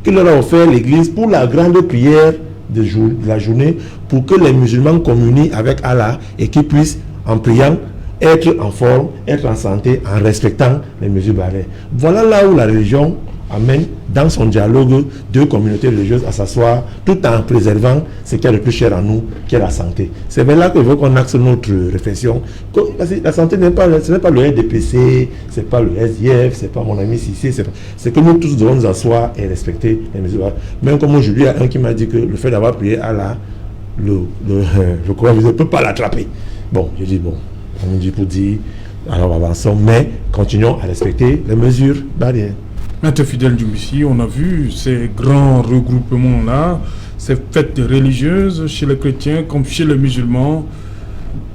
qui leur a offert l'église pour la grande prière de la journée pour que les musulmans communient avec Allah et qu'ils puissent, en priant, être en forme, être en santé, en respectant les mesures barrières. Voilà là où la religion amène dans son dialogue deux communautés religieuses à s'asseoir tout en préservant ce qui est le plus cher à nous, qui est la santé. C'est vers là qu'il faut qu'on axe notre réflexion. La santé ce n'est pas le RDPC, ce n'est pas le SDF, ce n'est pas mon ami Sissi, c'est que nous tous devons nous asseoir et respecter les mesures. Même comme aujourd'hui, il y a un qui m'a dit que le fait d'avoir prié Allah, le courage ne peut pas l'attraper. Bon, j'ai dit bon, on me dit pour dire, alors avançons, mais continuons à respecter les mesures barrières. Maître Fidèle Doumbissi, on a vu ces grands regroupements-là, ces fêtes religieuses chez les chrétiens comme chez les musulmans.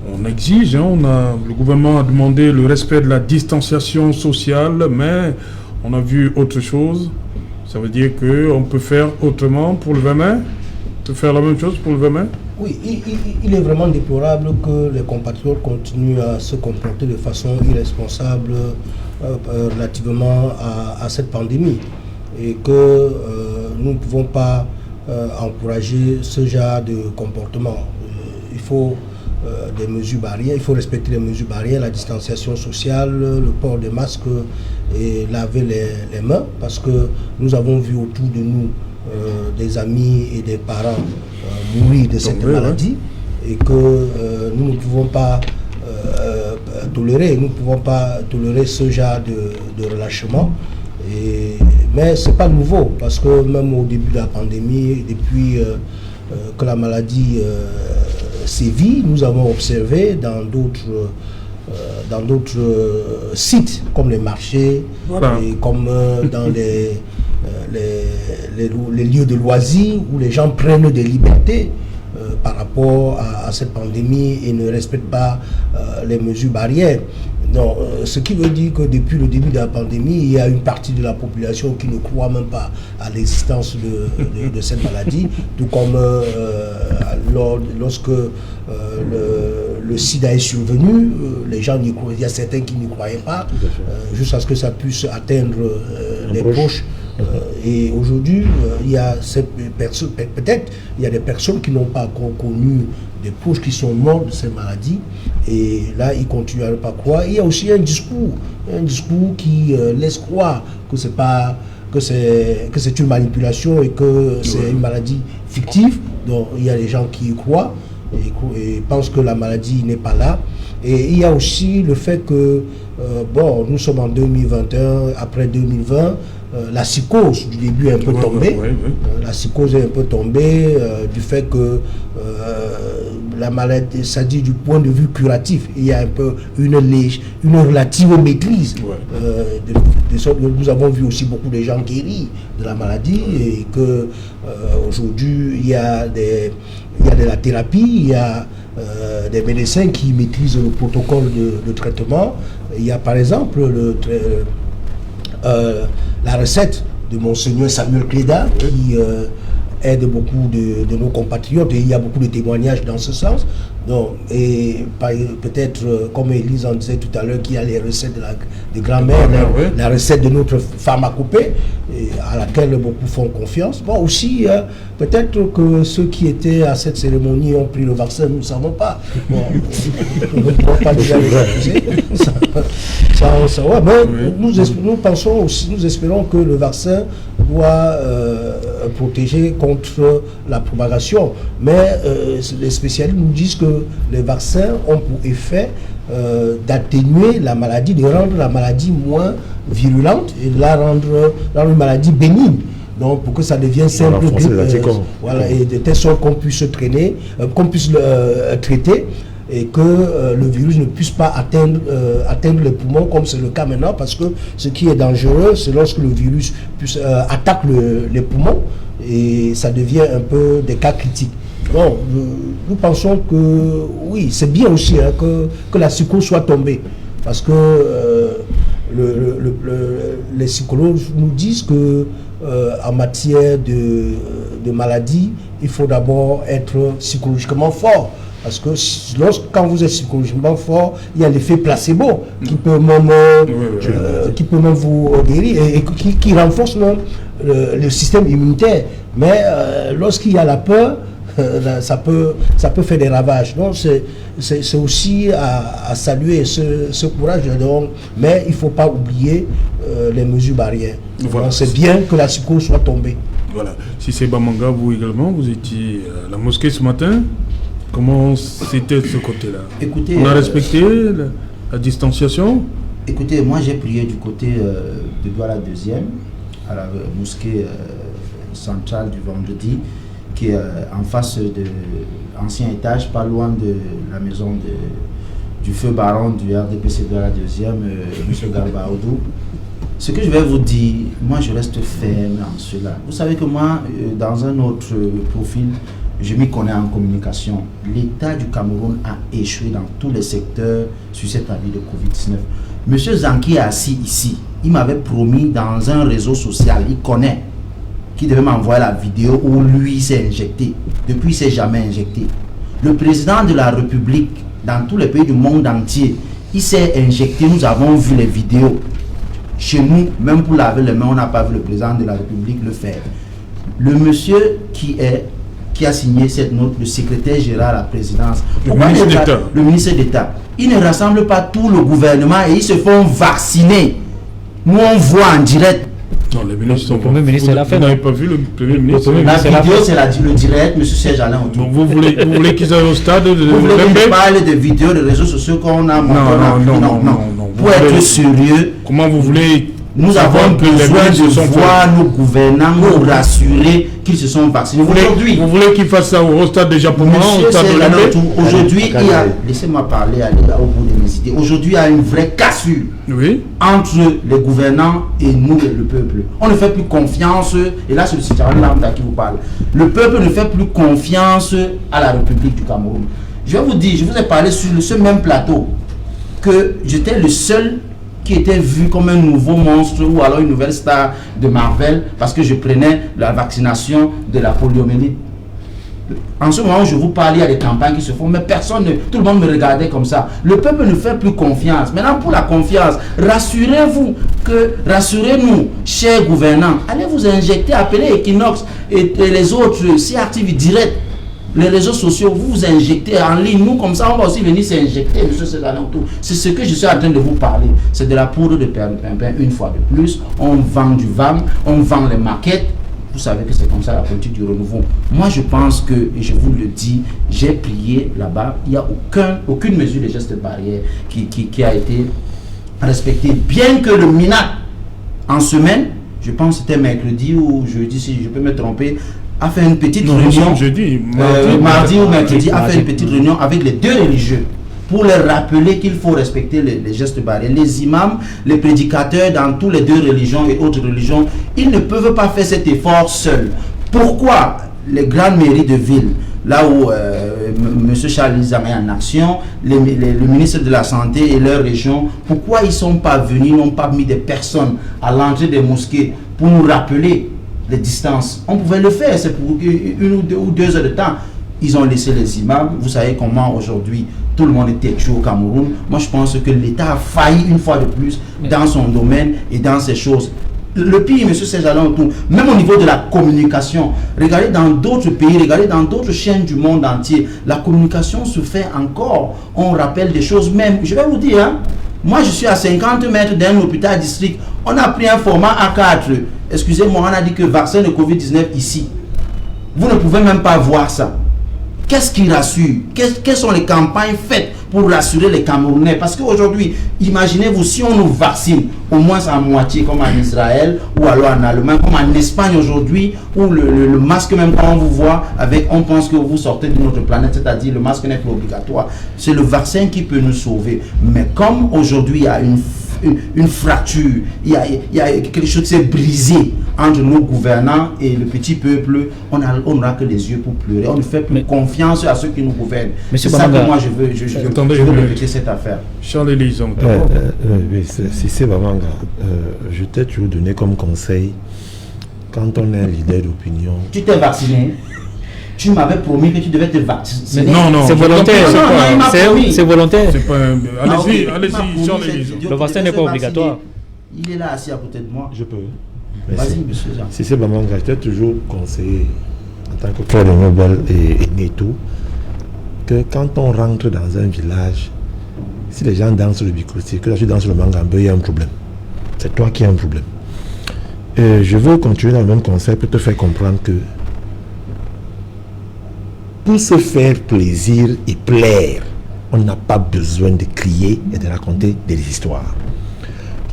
On exige, le gouvernement a demandé le respect de la distanciation sociale, mais on a vu autre chose. Ça veut dire qu'on peut faire autrement pour le 20 mai? On peut faire la même chose pour le 20 mai? Oui, il est vraiment déplorable que les compatriotes continuent à se comporter de façon irresponsable relativement à cette pandémie et que nous ne pouvons pas encourager ce genre de comportement. Il faut des mesures barrières, il faut respecter les mesures barrières, la distanciation sociale, le port des masques et laver les mains parce que nous avons vu autour de nous des amis et des parents mourir de cette maladie et que nous ne pouvons pas tolérer ce genre de relâchement. Mais ce n'est pas nouveau parce que même au début de la pandémie, depuis que la maladie sévit, nous avons observé dans d'autres sites comme les marchés et comme dans les lieux de loisirs où les gens prennent des libertés par rapport à cette pandémie et ne respectent pas les mesures barrières. Non, ce qui veut dire que depuis le début de la pandémie, il y a une partie de la population qui ne croit même pas à l'existence de cette maladie, tout comme lorsque le sida est survenu, les gens n'y croyaient, il y a certains qui n'y croyaient pas, jusqu'à ce que ça puisse atteindre les poches. Et aujourd'hui, il y a peut-être il y a des personnes qui n'ont pas encore connu des proches qui sont morts de ces maladies, et là ils continuent à ne pas croire. Il y a aussi un discours qui laisse croire que c'est pas que c'est une manipulation et que c'est une maladie fictive. Donc il y a des gens qui y croient et pensent que la maladie n'est pas là. Et il y a aussi le fait que nous sommes en 2021, après 2020. La psychose du début est un peu tombée. La psychose est un peu tombée du fait que la maladie, ça dit du point de vue curatif, il y a un peu une relative maîtrise. Nous avons vu aussi beaucoup de gens guéris de la maladie et que aujourd'hui il y a de la thérapie, il y a des médecins qui maîtrisent le protocole de traitement. Il y a par exemple la recette de Monseigneur Samuel Cléda qui aide beaucoup de nos compatriotes, et il y a beaucoup de témoignages dans ce sens. Donc, et peut-être, comme Élise en disait tout à l'heure, qu'il y a les recettes de grand-mère, la recette de notre pharmacopée, à laquelle beaucoup font confiance. Bon, aussi, peut-être que ceux qui étaient à cette cérémonie ont pris le vaccin, nous ne savons pas. Bon, nous ne pouvons pas déjà les accuser. Nous pensons aussi, nous espérons que le vaccin doit protéger contre la propagation. Mais les spécialistes nous disent que les vaccins ont pour effet d'atténuer la maladie, de rendre la maladie moins virulente et de la rendre une maladie bénigne. Donc pour que ça devienne simple, et de telle sorte qu'on puisse traiter et que le virus ne puisse pas atteindre les poumons comme c'est le cas maintenant, parce que ce qui est dangereux, c'est lorsque le virus attaque les poumons et ça devient un peu des cas critiques. Bon, nous pensons que oui, c'est bien aussi que la psychose soit tombée, parce que les psychologues nous disent que en matière de maladie, il faut d'abord être psychologiquement fort. Parce que quand vous êtes psychologiquement fort, il y a l'effet placebo qui peut même vous guérir et qui renforce le système immunitaire. Mais lorsqu'il y a la peur, ça peut faire des ravages. Donc c'est aussi à saluer ce courage. Donc, mais il ne faut pas oublier les mesures barrières. Voilà. C'est bien que la psychose soit tombée. Voilà. Si c'est Bamanga, vous également, vous étiez à la mosquée ce matin. Comment c'était de ce côté-là? Écoutez, on a respecté la distanciation? Écoutez, moi j'ai prié du côté de Douala 2e, à la mosquée centrale du vendredi, qui est en face de l'ancien étage, pas loin de la maison du feu baron du RDPC Douala 2e, M. Garba Aoudou. Ce que je vais vous dire, moi je reste ferme en cela. Vous savez que moi, dans un autre profil, je m'y connais en communication. L'État du Cameroun a échoué dans tous les secteurs sur cette année de Covid-19. Monsieur Zanki est assis ici. Il m'avait promis dans un réseau social, il connaît, qu'il devait m'envoyer la vidéo où lui s'est injecté. Depuis, il ne s'est jamais injecté. Le président de la République, dans tous les pays du monde entier, il s'est injecté. Nous avons vu les vidéos. Chez nous, même pour laver les mains, on n'a pas vu le président de la République le faire. Le monsieur qui a signé cette note, le secrétaire général à la présidence, le ministre d'État, il ne rassemble pas tout le gouvernement et ils se font vacciner. Nous on voit en direct. Non, les ministres sont Premier ministre, vous n'avez pas vu le Premier ministre? La vidéo, c'est le direct, M. Serge Alain. Donc vous voulez qu'ils aillent au stade de vous voulez que je parle de vidéos, de réseaux sociaux qu'on a montré? Non. Pour être sérieux, comment vous voulez? Nous avons besoin de voir nos gouvernants nous rassurer qu'ils se sont vaccinés. Vous voulez qu'ils fassent ça au stade des Japonais, au stade de l'Olympique? Aujourd'hui, laissez-moi parler au bout de mes idées. Aujourd'hui, il y a une vraie cassure entre les gouvernants et nous, le peuple. On ne fait plus confiance, et là c'est le citoyen lambda qui vous parle. Le peuple ne fait plus confiance à la République du Cameroun. Je vais vous dire, je vous ai parlé sur ce même plateau que j'étais le seul qui était vu comme un nouveau monstre ou alors une nouvelle star de Marvel parce que je prenais la vaccination de la poliomyélite. En ce moment où je vous parle, il y a des campagnes qui se font, mais tout le monde me regardait comme ça. Le peuple ne fait plus confiance. Maintenant, pour la confiance, rassurez-nous, chers gouvernants, allez vous injecter, appelez Equinox et les autres, CRTV direct, les réseaux sociaux, vous injectez en ligne. Nous, comme ça, on va aussi venir s'injecter, monsieur Cézanne. C'est ce que je suis en train de vous parler. C'est de la poudre de perlimpinpin une fois de plus. On vend du VAM, on vend les maquettes. Vous savez que c'est comme ça la politique du renouveau. Moi, je pense que, et je vous le dis, j'ai prié là-bas, il n'y a aucune mesure de geste barrière qui a été respectée. Bien que le MINAC, en semaine, je pense que c'était mercredi ou jeudi, si je peux me tromper, a fait une petite réunion. Mardi ou mercredi, a fait une petite réunion avec les deux religieux pour leur rappeler qu'il faut respecter les gestes barrières. Les imams, les prédicateurs dans toutes les deux religions et autres religions, ils ne peuvent pas faire cet effort seuls. Pourquoi les grandes mairies de ville, là où M. Charles Lizama est en action, le ministre de la Santé et leur région, pourquoi ils ne sont pas venus, n'ont pas mis des personnes à l'entrée des mosquées pour nous rappeler les distances? On pouvait le faire, c'est pour 1 ou 2 heures de temps. Ils ont laissé les imams. Vous savez comment aujourd'hui tout le monde est têtu au Cameroun. Moi, je pense que l'État a failli une fois de plus dans son domaine et dans ces choses. Le pire, M. Cézanne, même au niveau de la communication, regardez dans d'autres pays, regardez dans d'autres chaînes du monde entier, la communication se fait encore. On rappelle des choses même. Je vais vous dire, hein, moi je suis à 50 mètres d'un hôpital district. On a pris un format A4. Excusez-moi, on a dit que vaccin de Covid-19 ici. Vous ne pouvez même pas voir ça. Qu'est-ce qui rassure? Quelles sont les campagnes faites pour rassurer les Camerounais? Parce qu'aujourd'hui, imaginez-vous, si on nous vaccine au moins à moitié, comme en Israël, ou alors en Allemagne, comme en Espagne aujourd'hui, où le masque, même quand on vous voit, on pense que vous sortez d'une autre planète, c'est-à-dire le masque n'est plus obligatoire. C'est le vaccin qui peut nous sauver. Mais comme aujourd'hui, il y a une fracture, il y a quelque chose qui s'est brisé entre nos gouvernants et le petit peuple, on n'aura que les yeux pour pleurer. On ne fait plus confiance à ceux qui nous gouvernent. C'est ça que moi je veux répéter cette affaire. Charles Elison. Si c'est vraiment je t'ai toujours donné comme conseil, quand on est un leader d'opinion. Tu t'es vacciné? Tu m'avais promis que tu devais te vacciner. Non, c'est volontaire. C'est volontaire. Allez-y, Charles Elison. Le vaccin n'est pas obligatoire. Il est là assis à côté de moi. Je peux. Vas-y, monsieur Jean. Si c'est vraiment je t'ai toujours conseillé, en tant que Claude Nobel et Neto, que quand on rentre dans un village, si les gens dansent le bikoti, que tu danses le mangambeu, il y a un problème. C'est toi qui as un problème. Et je veux continuer dans le même conseil pour te faire comprendre que pour se faire plaisir et plaire, on n'a pas besoin de crier et de raconter des histoires.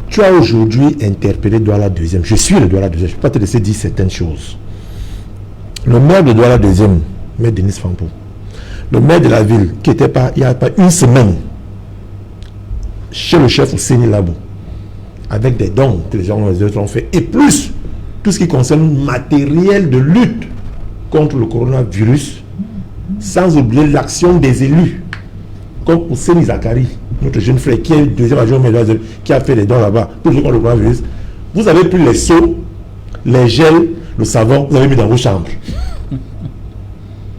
Tu as aujourd'hui interpellé Douala Deuxième. Je suis le Douala Deuxième. Je ne peux pas te laisser dire certaines choses. Le maire de Douala Deuxième, maire Denis Fampo, le maire de la ville, qui était pas, il n'y a pas une semaine, chez le chef Ousseini Labo, avec des dons que les gens ont fait, et plus tout ce qui concerne le matériel de lutte contre le coronavirus, sans oublier l'action des élus, comme Ousseini Zakari, notre jeune frère qui est le deuxième adjoint qui a fait des dons là-bas pour lutter contre le coronavirus. Vous avez pris les seaux, les gels, le savon, vous avez mis dans vos chambres.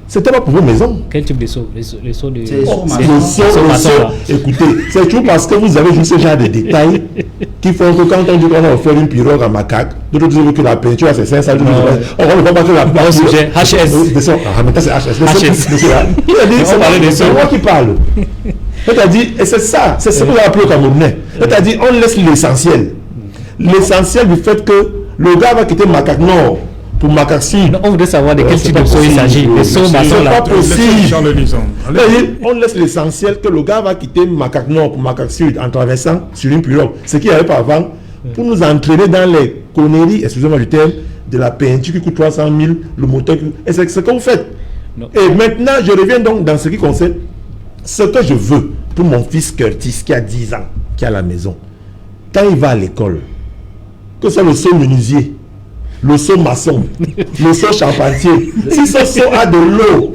C'était pas pour vos maisons. Quel type de seaux? Les seaux de... C'est écoutez, c'est toujours parce que vous avez juste ce genre de détails qui font que quand on dit qu'on a offert une pirogue à macaque, d'autres disent que la peinture c'est 500 euros. On ne va pas que la peinture. HS. En même temps c'est HS. C'est moi qui parle. C'est-à-dire, et c'est ça, c'est ce que vous appelez au Camerounais. C'est-à-dire, on laisse l'essentiel. L'essentiel du fait que le gars va quitter Macaque Nord pour Macaque Sud. On voudrait savoir de quel type de seau il s'agit. Les seaux maçons là. C'est pas possible. On laisse l'essentiel que le gars va quitter Macaque Nord pour Macaque Sud en traversant sur une pirogue. Ce qu'il n'y avait pas avant, pour nous entraîner dans les conneries, excusez-moi du terme, de la peinture qui coûte 300 000, le moteur. Et c'est ce que vous faites. Et maintenant, je reviens donc dans ce qui concerne ce que je veux pour mon fils Curtis qui a 10 ans, qui est à la maison. Quand il va à l'école, que c'est le seau menuisier, le seau maçon, le seau charpentier, si ce seau a de l'eau,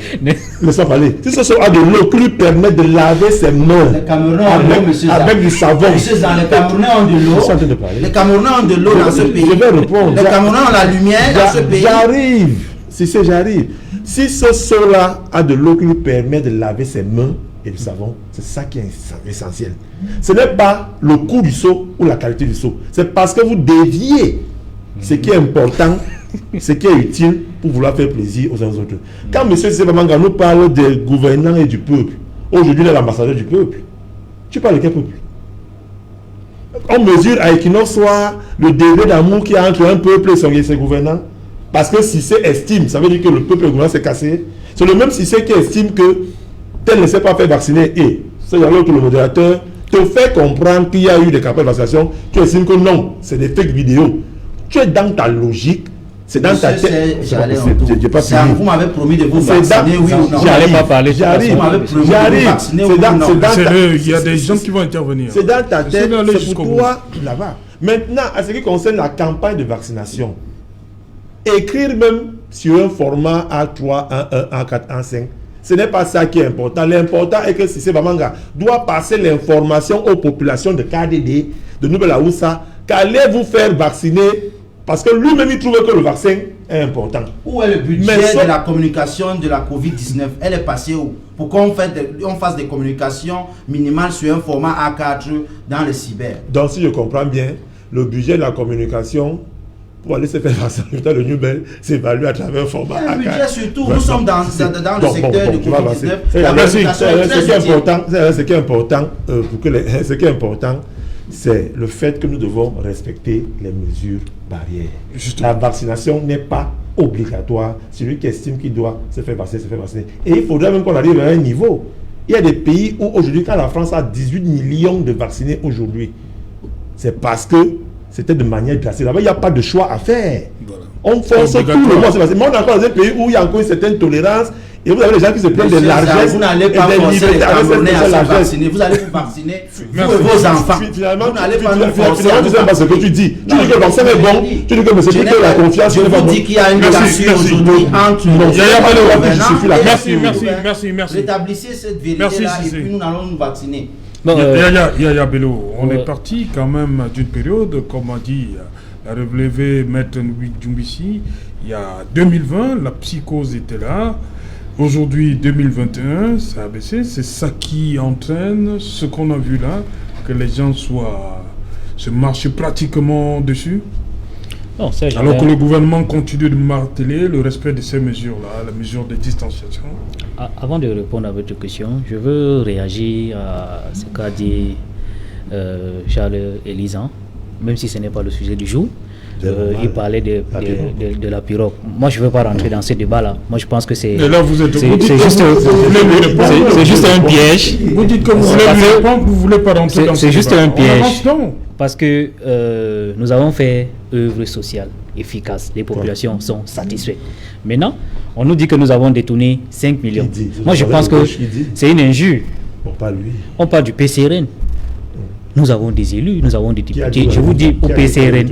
laisse-moi parler, si ce seau a de l'eau qui lui permet de laver ses mains avec du savon. Monsieur Zan, les Camerounais ont de l'eau. Les Camerounais ont de l'eau dans ce pays. Je vais répondre. Les Camerounais ont la lumière dans ce pays. J'arrive. Si c'est, j'arrive. Si ce seau-là a de l'eau qui lui permet de laver ses mains et du savon, c'est ça qui est essentiel. Ce n'est pas le coût du seau ou la qualité du seau. C'est parce que vous déviez ce qui est important, ce qui est utile pour vouloir faire plaisir aux uns aux autres. Quand M. Sebamanga nous parle des gouvernants et du peuple, aujourd'hui il est l'ambassadeur du peuple. Tu parles de quel peuple? On mesure à Equinox Soir le degré d'amour qu'il y a entre un peuple et ses gouvernants. Parce que Cissé estime, ça veut dire que le peuple gouvernant s'est cassé. C'est le même Cissé qui estime que tel ne s'est pas fait vacciner. Et c'est alors que le modérateur te fait comprendre qu'il y a eu des campagnes de vaccination. Tu estimes que non, c'est des fake vidéos. Tu es dans ta logique. C'est dans ta tête. Vous m'avez promis de vous vacciner, oui ou non? J'allais pas parler. J'arrive. Il y a des gens qui vont intervenir. C'est dans ta tête, c'est pour toi là-bas. Maintenant, à ce qui concerne la campagne de vaccination, écrire même sur un format A3, A1, A4, A5, ce n'est pas ça qui est important. L'important est que Cissé Bamanga doit passer l'information aux populations de KDD, de Nouvelle-Aoussa, qu'allez-vous faire vacciner, parce que lui-même il trouve que le vaccin est important. Où est le budget de la communication de la COVID-19? Elle est passée où? Pour qu'on fasse des communications minimales sur un format A4 dans le cyber. Donc si je comprends bien, le budget de la communication pour aller se faire vacciner le Nubel s'évalue à travers un format A4. Le budget surtout, nous sommes dans le secteur de COVID-19. Ce qui est important, c'est le fait que nous devons respecter les mesures barrières. La vaccination n'est pas obligatoire. Celui qui estime qu'il doit se faire vacciner, se fait vacciner. Et il faudrait même qu'on arrive à un niveau. Il y a des pays où aujourd'hui, quand la France a 18 millions de vaccinés aujourd'hui, c'est parce que c'était de manière glacée. Là-bas, il n'y a pas de choix à faire. Voilà. On force tout le monde. Mais on est encore dans un pays où il y a encore une certaine tolérance. Et vous avez les gens qui se plaignent de largesse. Vous n'allez pas forcer les Camerounais à se vacciner. Vous allez vous vacciner, vous et vos enfants. Finalement, vous n'allez pas nous forcer. Tu sais pas ce que tu dis. Tu dis que le vaccin est bon. Tu dis que monsieur Piquet la confiance. Je vous dis qu'il y a une cassure aujourd'hui entre les Merci. Rétablissez cette vérité-là et puis nous allons nous vacciner. Yaya Bello, on est parti quand même d'une période, comme a dit la relevée Maître Djumbissi, il y a 2020, la psychose était là. Aujourd'hui, 2021, ça a baissé. C'est ça qui entraîne ce qu'on a vu là, que les gens se marchent pratiquement dessus. Non, ça, alors que le gouvernement continue de marteler le respect de ces mesures-là, la mesure de distanciation. Avant de répondre à votre question, je veux réagir à ce qu'a dit Charles Elisan, même si ce n'est pas le sujet du jour. Il parlait de la pirogue. Moi, je ne veux pas rentrer dans ce débat-là. Moi, je pense que c'est juste un piège. Vous dites que vous ne voulez pas rentrer dans ce débat. C'est juste un piège. Parce que nous avons fait œuvre sociale efficace. Les populations sont satisfaites. Maintenant, on nous dit que nous avons détourné 5 millions. Moi, je pense que c'est une injure. On parle du PCRN. Nous avons des élus, nous avons des députés. Je vous dis, au PCRN,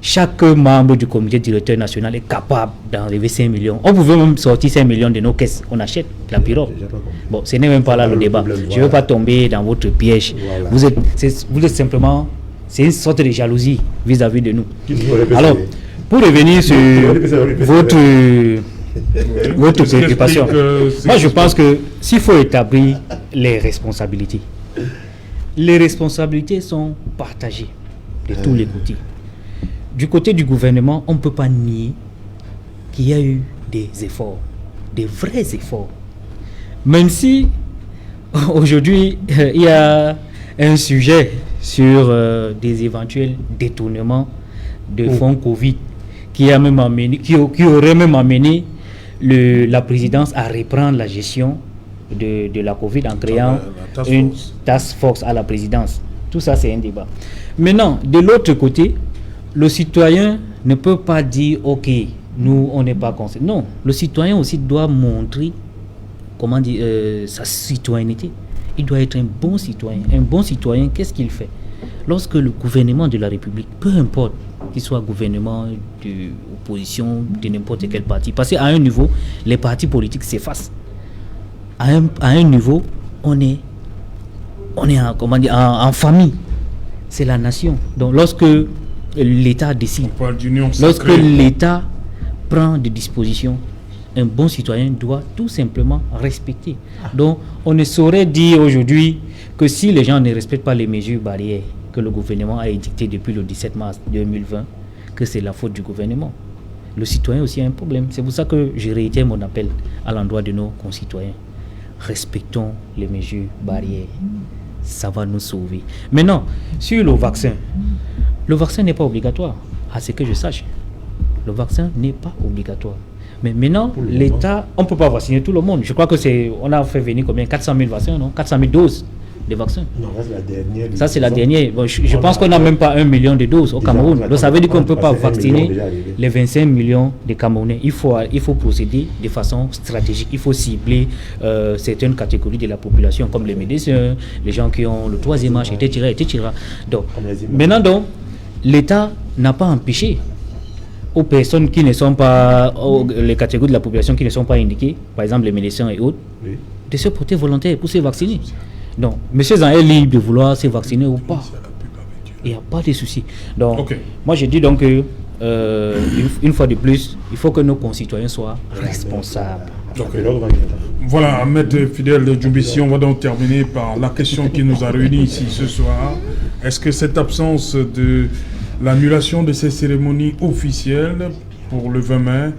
chaque membre du comité directeur national est capable d'enlever 5 millions. On pouvait même sortir 5 millions de nos caisses. On achète la pirogue. Bon, ce n'est même pas là le débat. Je ne veux pas tomber dans votre piège. Vous êtes simplement... C'est une sorte de jalousie vis-à-vis de nous. Alors, pour revenir sur votre préoccupation, moi je pense que s'il faut établir les responsabilités sont partagées de tous les côtés. Du côté du gouvernement, on ne peut pas nier qu'il y a eu des efforts, des vrais efforts. Même si aujourd'hui il y a un sujet sur des éventuels détournements de fonds Covid qui aurait même amené la présidence à reprendre la gestion de la Covid en créant une task force à la présidence. Tout ça, c'est un débat. Maintenant, de l'autre côté, le citoyen ne peut pas dire « Ok, nous, on n'est pas concernés ». Non, le citoyen aussi doit montrer sa citoyenneté. Il doit être un bon citoyen. Un bon citoyen, qu'est-ce qu'il fait? Lorsque le gouvernement de la République, peu importe qu'il soit gouvernement d'opposition, de n'importe quel parti, parce qu'à un niveau, les partis politiques s'effacent. À un niveau, on est en famille. C'est la nation. Donc lorsque l'État décide, lorsque l'État prend des dispositions, un bon citoyen doit tout simplement respecter. Donc, on ne saurait dire aujourd'hui que si les gens ne respectent pas les mesures barrières que le gouvernement a édictées depuis le 17 mars 2020, que c'est la faute du gouvernement. Le citoyen aussi a un problème. C'est pour ça que je réitère mon appel à l'endroit de nos concitoyens. Respectons les mesures barrières. Ça va nous sauver. Maintenant, sur le vaccin n'est pas obligatoire, à ce que je sache. Le vaccin n'est pas obligatoire. Mais maintenant, l'État, on ne peut pas vacciner tout le monde. Je crois que on a fait venir combien 400 000 vaccins, non 400 000 doses de vaccins. Non, c'est la dernière. Ça, c'est la dernière. Bon, je pense qu'on n'a même pas 1 million de doses au Cameroun. Donc, ça veut dire qu'on ne peut pas vacciner les 25 millions de Camerounais. Il faut procéder de façon stratégique. Il faut cibler certaines catégories de la population, comme les médecins, les gens qui ont le 3e âge, etc. Donc, maintenant, donc, l'État n'a pas empêché aux personnes qui ne sont pas, les catégories de la population qui ne sont pas indiquées, par exemple les médecins et autres, de se porter volontaire pour se vacciner. Donc, monsieur Zan est libre de vouloir se vacciner ou pas. Il n'y a pas de souci. Donc, moi je dis donc que, une fois de plus, il faut que nos concitoyens soient responsables. Voilà, Ahmed Fidèle Djoubissi, on va donc terminer par la question qui nous a réunis ici ce soir. Est-ce que cette absence de l'annulation de ces cérémonies officielles pour le 20 mai,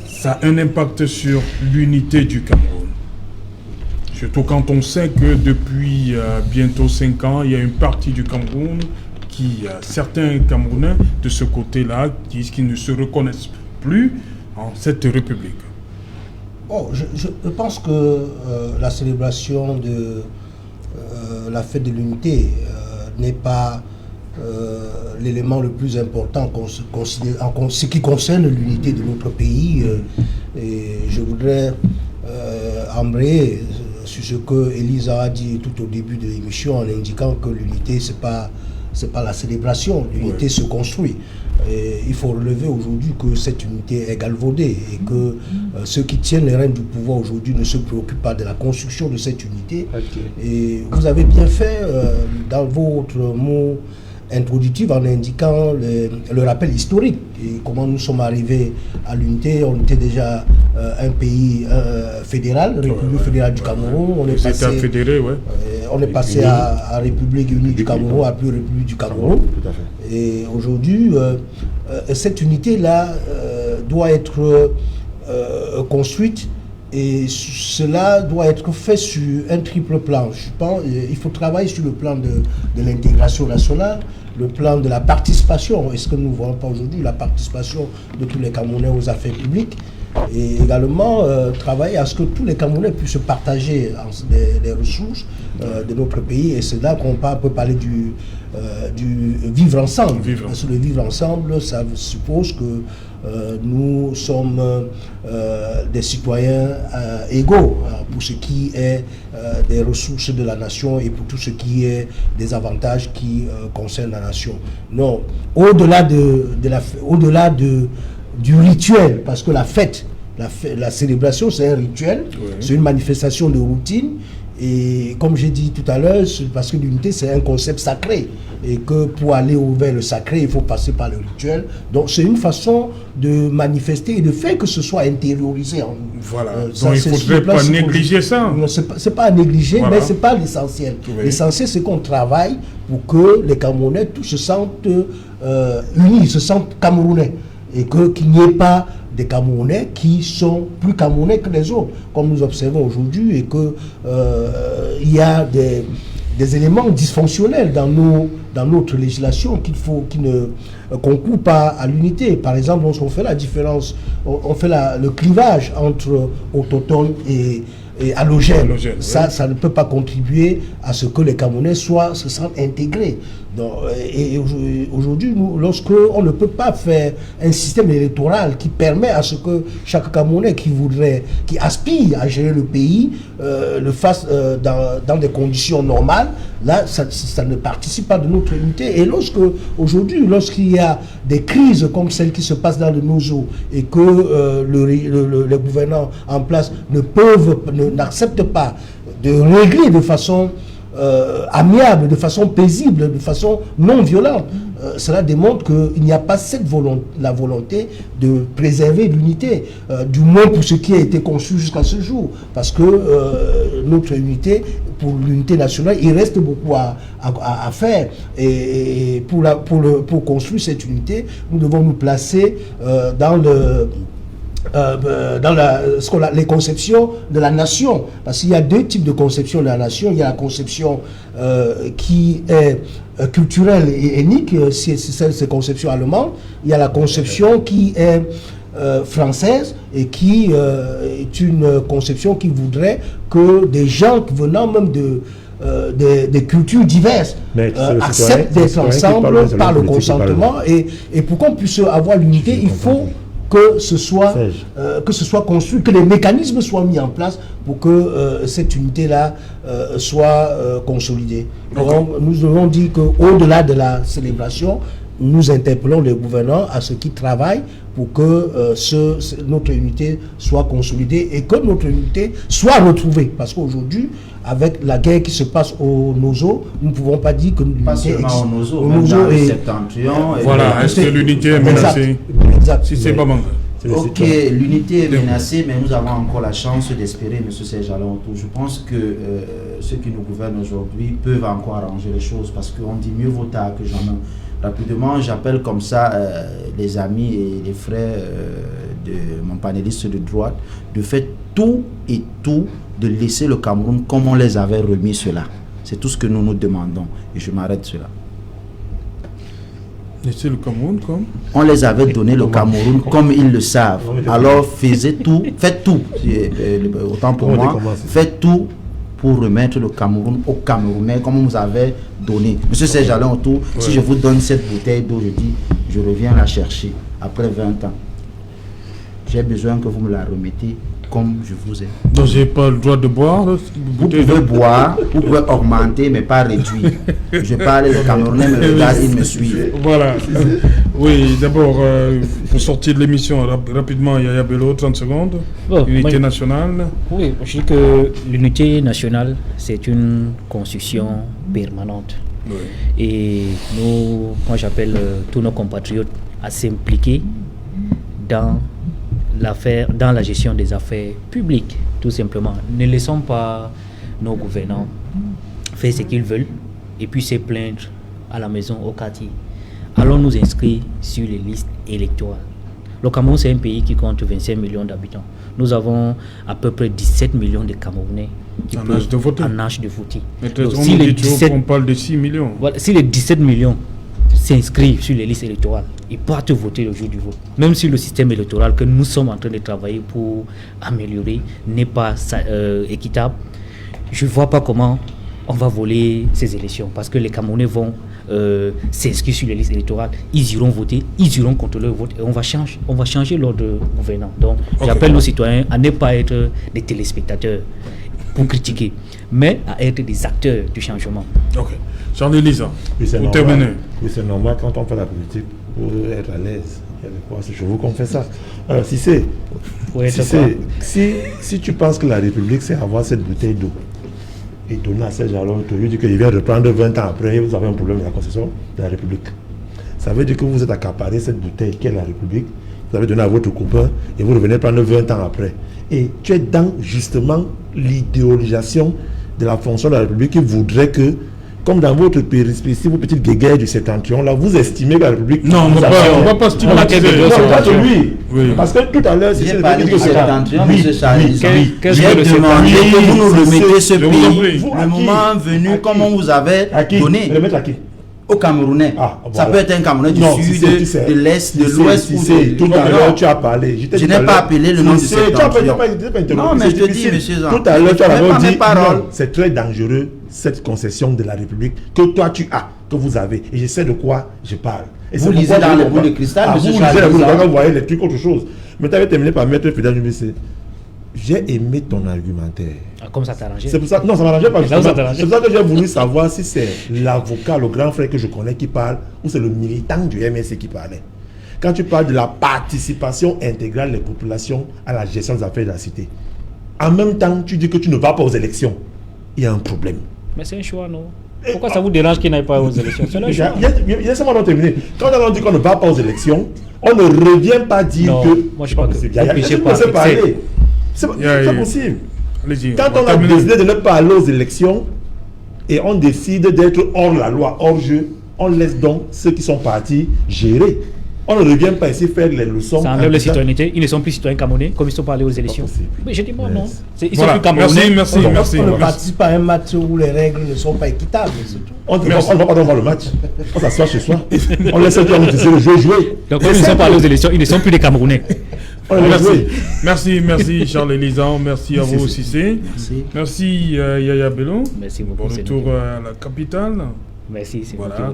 ça a un impact sur l'unité du Cameroun? Surtout quand on sait que depuis bientôt 5 ans, il y a une partie du Cameroun certains Camerounais de ce côté-là disent qu'ils ne se reconnaissent plus en cette République. Je pense que la célébration de la fête de l'unité n'est pas l'élément le plus important en ce qui concerne l'unité de notre pays. Et je voudrais embrayer sur ce que Elisa a dit tout au début de l'émission en indiquant que l'unité, c'est pas la célébration, l'unité se construit. Et il faut relever aujourd'hui que cette unité est galvaudée et que ceux qui tiennent les rênes du pouvoir aujourd'hui ne se préoccupent pas de la construction de cette unité. Et vous avez bien fait dans votre mot introductif en indiquant le rappel historique et comment nous sommes arrivés à l'unité. On était déjà un pays fédéral, République fédérale du Cameroun. On est passé, fédéré, on est passé à République unie du Cameroun, à plus République du Cameroun. Tout à fait. Et aujourd'hui, cette unité-là doit être construite. Et cela doit être fait sur un triple plan. Je pense il faut travailler sur le plan de l'intégration nationale, le plan de la participation. Est-ce que nous ne voyons pas aujourd'hui la participation de tous les Camerounais aux affaires publiques? Et également travailler à ce que tous les Camerounais puissent partager les ressources de notre pays. Et c'est là qu'on peut parler du vivre ensemble. Parce que le vivre ensemble, ça suppose que nous sommes des citoyens égaux pour ce qui est des ressources de la nation et pour tout ce qui est des avantages qui concernent la nation. Non, au-delà du rituel, parce que la fête, la célébration, c'est un rituel, c'est une manifestation de routine. Et comme j'ai dit tout à l'heure, parce que l'unité, c'est un concept sacré. Et que pour aller vers le sacré, il faut passer par le rituel. Donc c'est une façon de manifester et de faire que ce soit intériorisé en nous. Voilà. Donc il ne faudrait pas négliger ça. C'est pas à négliger, mais ce n'est pas l'essentiel. L'essentiel, c'est qu'on travaille pour que les Camerounais tous se sentent unis, se sentent Camerounais. Et qu'il n'y ait pas des Camerounais qui sont plus Camerounais que les autres, comme nous observons aujourd'hui, et qu'il y a des éléments dysfonctionnels dans notre législation qui ne concourent pas à l'unité. Par exemple, lorsqu'on fait la différence, on fait le clivage entre autochtones et allogènes. Ça ne peut pas contribuer à ce que les Camerounais se sentent intégrés. Donc, et aujourd'hui, lorsqu'on ne peut pas faire un système électoral qui permet à ce que chaque Camerounais qui aspire à gérer le pays le fasse dans des conditions normales, là, ça ne participe pas de notre unité. Et lorsqu'il y a des crises comme celle qui se passe dans le Nozo et que les gouvernants en place n'acceptent pas de régler de façon amiable, de façon paisible, de façon non violente. Cela démontre qu'il n'y a pas la volonté de préserver l'unité, du moins pour ce qui a été conçu jusqu'à ce jour. Parce que notre unité, pour l'unité nationale, il reste beaucoup à faire. Et pour construire cette unité, nous devons nous placer dans les conceptions de la nation, parce qu'il y a deux types de conceptions de la nation. Il y a la conception qui est culturelle et ethnique, c'est cette conception allemande. Il y a la conception qui est française et qui est une conception qui voudrait que des gens venant même des cultures diverses acceptent d'être ensemble par le consentement, et pour qu'on puisse avoir l'unité, il faut que ce soit construit, que les mécanismes soient mis en place pour que cette unité-là soit consolidée. Donc, nous devons dire qu'au-delà de la célébration, nous interpellons les gouvernants à ce qu'ils travaillent pour que notre unité soit consolidée et que notre unité soit retrouvée. Parce qu'aujourd'hui, avec la guerre qui se passe au Nozo, nous ne pouvons pas dire que l'unité existe. Au Nozo et Septentrion. Voilà, est-ce que l'unité est menacée? Exact. Si c'est pas bon. Ok, l'unité est menacée, mais nous avons encore la chance d'espérer, M. Serge-Alain. Je pense que ceux qui nous gouvernent aujourd'hui peuvent encore arranger les choses, parce qu'on dit mieux vaut tard que jamais. Rapidement, j'appelle comme ça les amis et les frères de mon panéliste de droite de faire tout et tout de laisser le Cameroun comme on les avait remis cela. C'est tout ce que nous nous demandons, et je m'arrête cela. Laisser le Cameroun comme on les avait donné le Cameroun comme ils le savent. Alors faites tout, autant pour moi, faites tout pour remettre le Cameroun aux Camerounais comme on vous avait donné. Monsieur Serge-Alain Autour, si je vous donne cette bouteille d'eau, je dis, je reviens la chercher après 20 ans. J'ai besoin que vous me la remettez comme je vous ai. Donc j'ai pas le droit de boire. Vous pouvez boire, vous pouvez augmenter, mais pas réduire. Je parle, le Camerounais me regarde, il me suit. Voilà. Oui, d'abord, pour sortir de l'émission, rapidement, Yaya Bello, 30 secondes. Unité nationale. Oui, je dis que l'unité nationale, c'est une construction permanente. Oui. Et nous, moi j'appelle tous nos compatriotes à s'impliquer dans la gestion des affaires publiques, tout simplement. Ne laissons pas nos gouvernants faire ce qu'ils veulent et puis se plaindre à la maison, au quartier. Allons nous inscrire sur les listes électorales. Le Cameroun, c'est un pays qui compte 25 millions d'habitants. Nous avons à peu près 17 millions de Camerounais en âge de voter. Mais donc, on parle de 6 millions. Voilà, si les 17 millions s'inscrivent sur les listes électorales, ils partent voter le jour du vote. Même si le système électoral que nous sommes en train de travailler pour améliorer n'est pas équitable, je ne vois pas comment on va voler ces élections, parce que les Camerounais vont s'inscrire sur les listes électorales, ils iront voter, ils iront contrôler le vote et on va changer l'ordre gouvernant. Donc j'appelle nos citoyens à ne pas être des téléspectateurs pour critiquer, mais à être des acteurs du changement. Ok. Jean-Élise, pour terminer. Oui, c'est normal quand on fait la politique pour être à l'aise. Je vous confesse ça. Si tu penses que la République, c'est avoir cette bouteille d'eau et donner à Serge-Alain Autour, lui dit qu'il vient reprendre 20 ans après, vous avez un problème avec la concession de la République. Ça veut dire que vous êtes accaparé cette bouteille qui est la République, vous avez donné à votre copain et vous revenez prendre 20 ans après. Et tu es dans justement l'idéologisation de la fonction de la République qui voudrait que, comme dans votre périspécie, vos petites guéguerres du septentrion, là, vous estimez que la République... Non, on ne va pas stigmatiser. Oui. Parce que tout à l'heure, c'est parlé du septentrion, M. Charles. J'ai demandé que vous nous remettez ce pays, le moment venu, comme on vous avait donné. Le mettre à qui? Aux Camerounais. Ça peut être un Camerounais du sud, de l'est, de l'ouest ou de... Tout à l'heure, tu as parlé. Je n'ai pas appelé le nom de septentrion. Non, mais je te dis, monsieur Jean. Tout à l'heure, tu as dit, c'est très dangereux, cette concession de la République que toi tu as, que vous avez. Et je sais de quoi je parle. Et vous lisez dans les boules de cristal, monsieur Charles. Vous lisez vous voyez les trucs, autre chose. Mais tu avais terminé par mettre Fidel Jumissé. J'ai aimé ton argumentaire. Comme ça t'arrangeait. C'est pour ça. Non, ça m'arrangeait pas. C'est pour ça que j'ai voulu savoir si c'est l'avocat, le grand frère que je connais qui parle, ou c'est le militant du MSC qui parlait. Quand tu parles de la participation intégrale des populations à la gestion des affaires de la cité, en même temps, tu dis que tu ne vas pas aux élections. Il y a un problème. Mais c'est un choix, non? Pourquoi ça vous dérange qu'il n'aille pas aux élections? C'est un choix. Laissez-moi terminer. Quand on dit qu'on ne va pas aux élections, on ne revient pas dire non, que... moi je crois que c'est pas. C'est pas possible. Quand on a décidé de ne pas aller aux élections et on décide d'être hors la loi, hors jeu, on laisse donc ceux qui sont partis gérer. On ne revient pas ici faire les leçons. Ça enlève la citoyenneté. Ils ne sont plus citoyens camerounais comme ils ne sont pas allés aux élections. Mais j'ai dit moi non. Ils sont plus camerounais. Merci. On ne participe pas à un match où les règles ne sont pas équitables. On ne va pas voir le match. On s'assoit chez soi. On laisse ceux qui ont décidé de jouer. Donc comme ils ne sont pas allés aux élections, ils ne sont plus des Camerounais. Merci Charles Elisan, merci à vous aussi. Merci Yaya Bello. Merci beaucoup. Bon retour à la capitale. Merci, c'est voilà.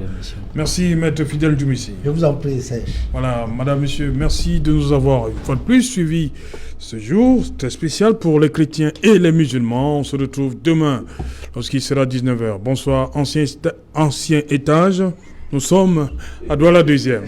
Merci Maître Fidèle Doumissi. Je vous en prie, Serge. Voilà, madame, monsieur, merci de nous avoir une fois de plus suivi ce jour très spécial pour les chrétiens et les musulmans. On se retrouve demain lorsqu'il sera 19h. Bonsoir, ancien étage. Nous sommes à Douala 2e.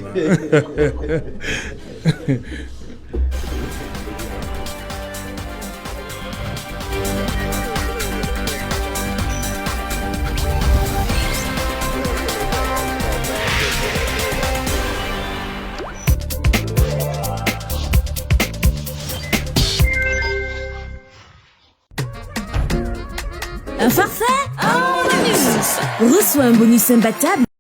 Un forfait? Reçois un bonus imbattable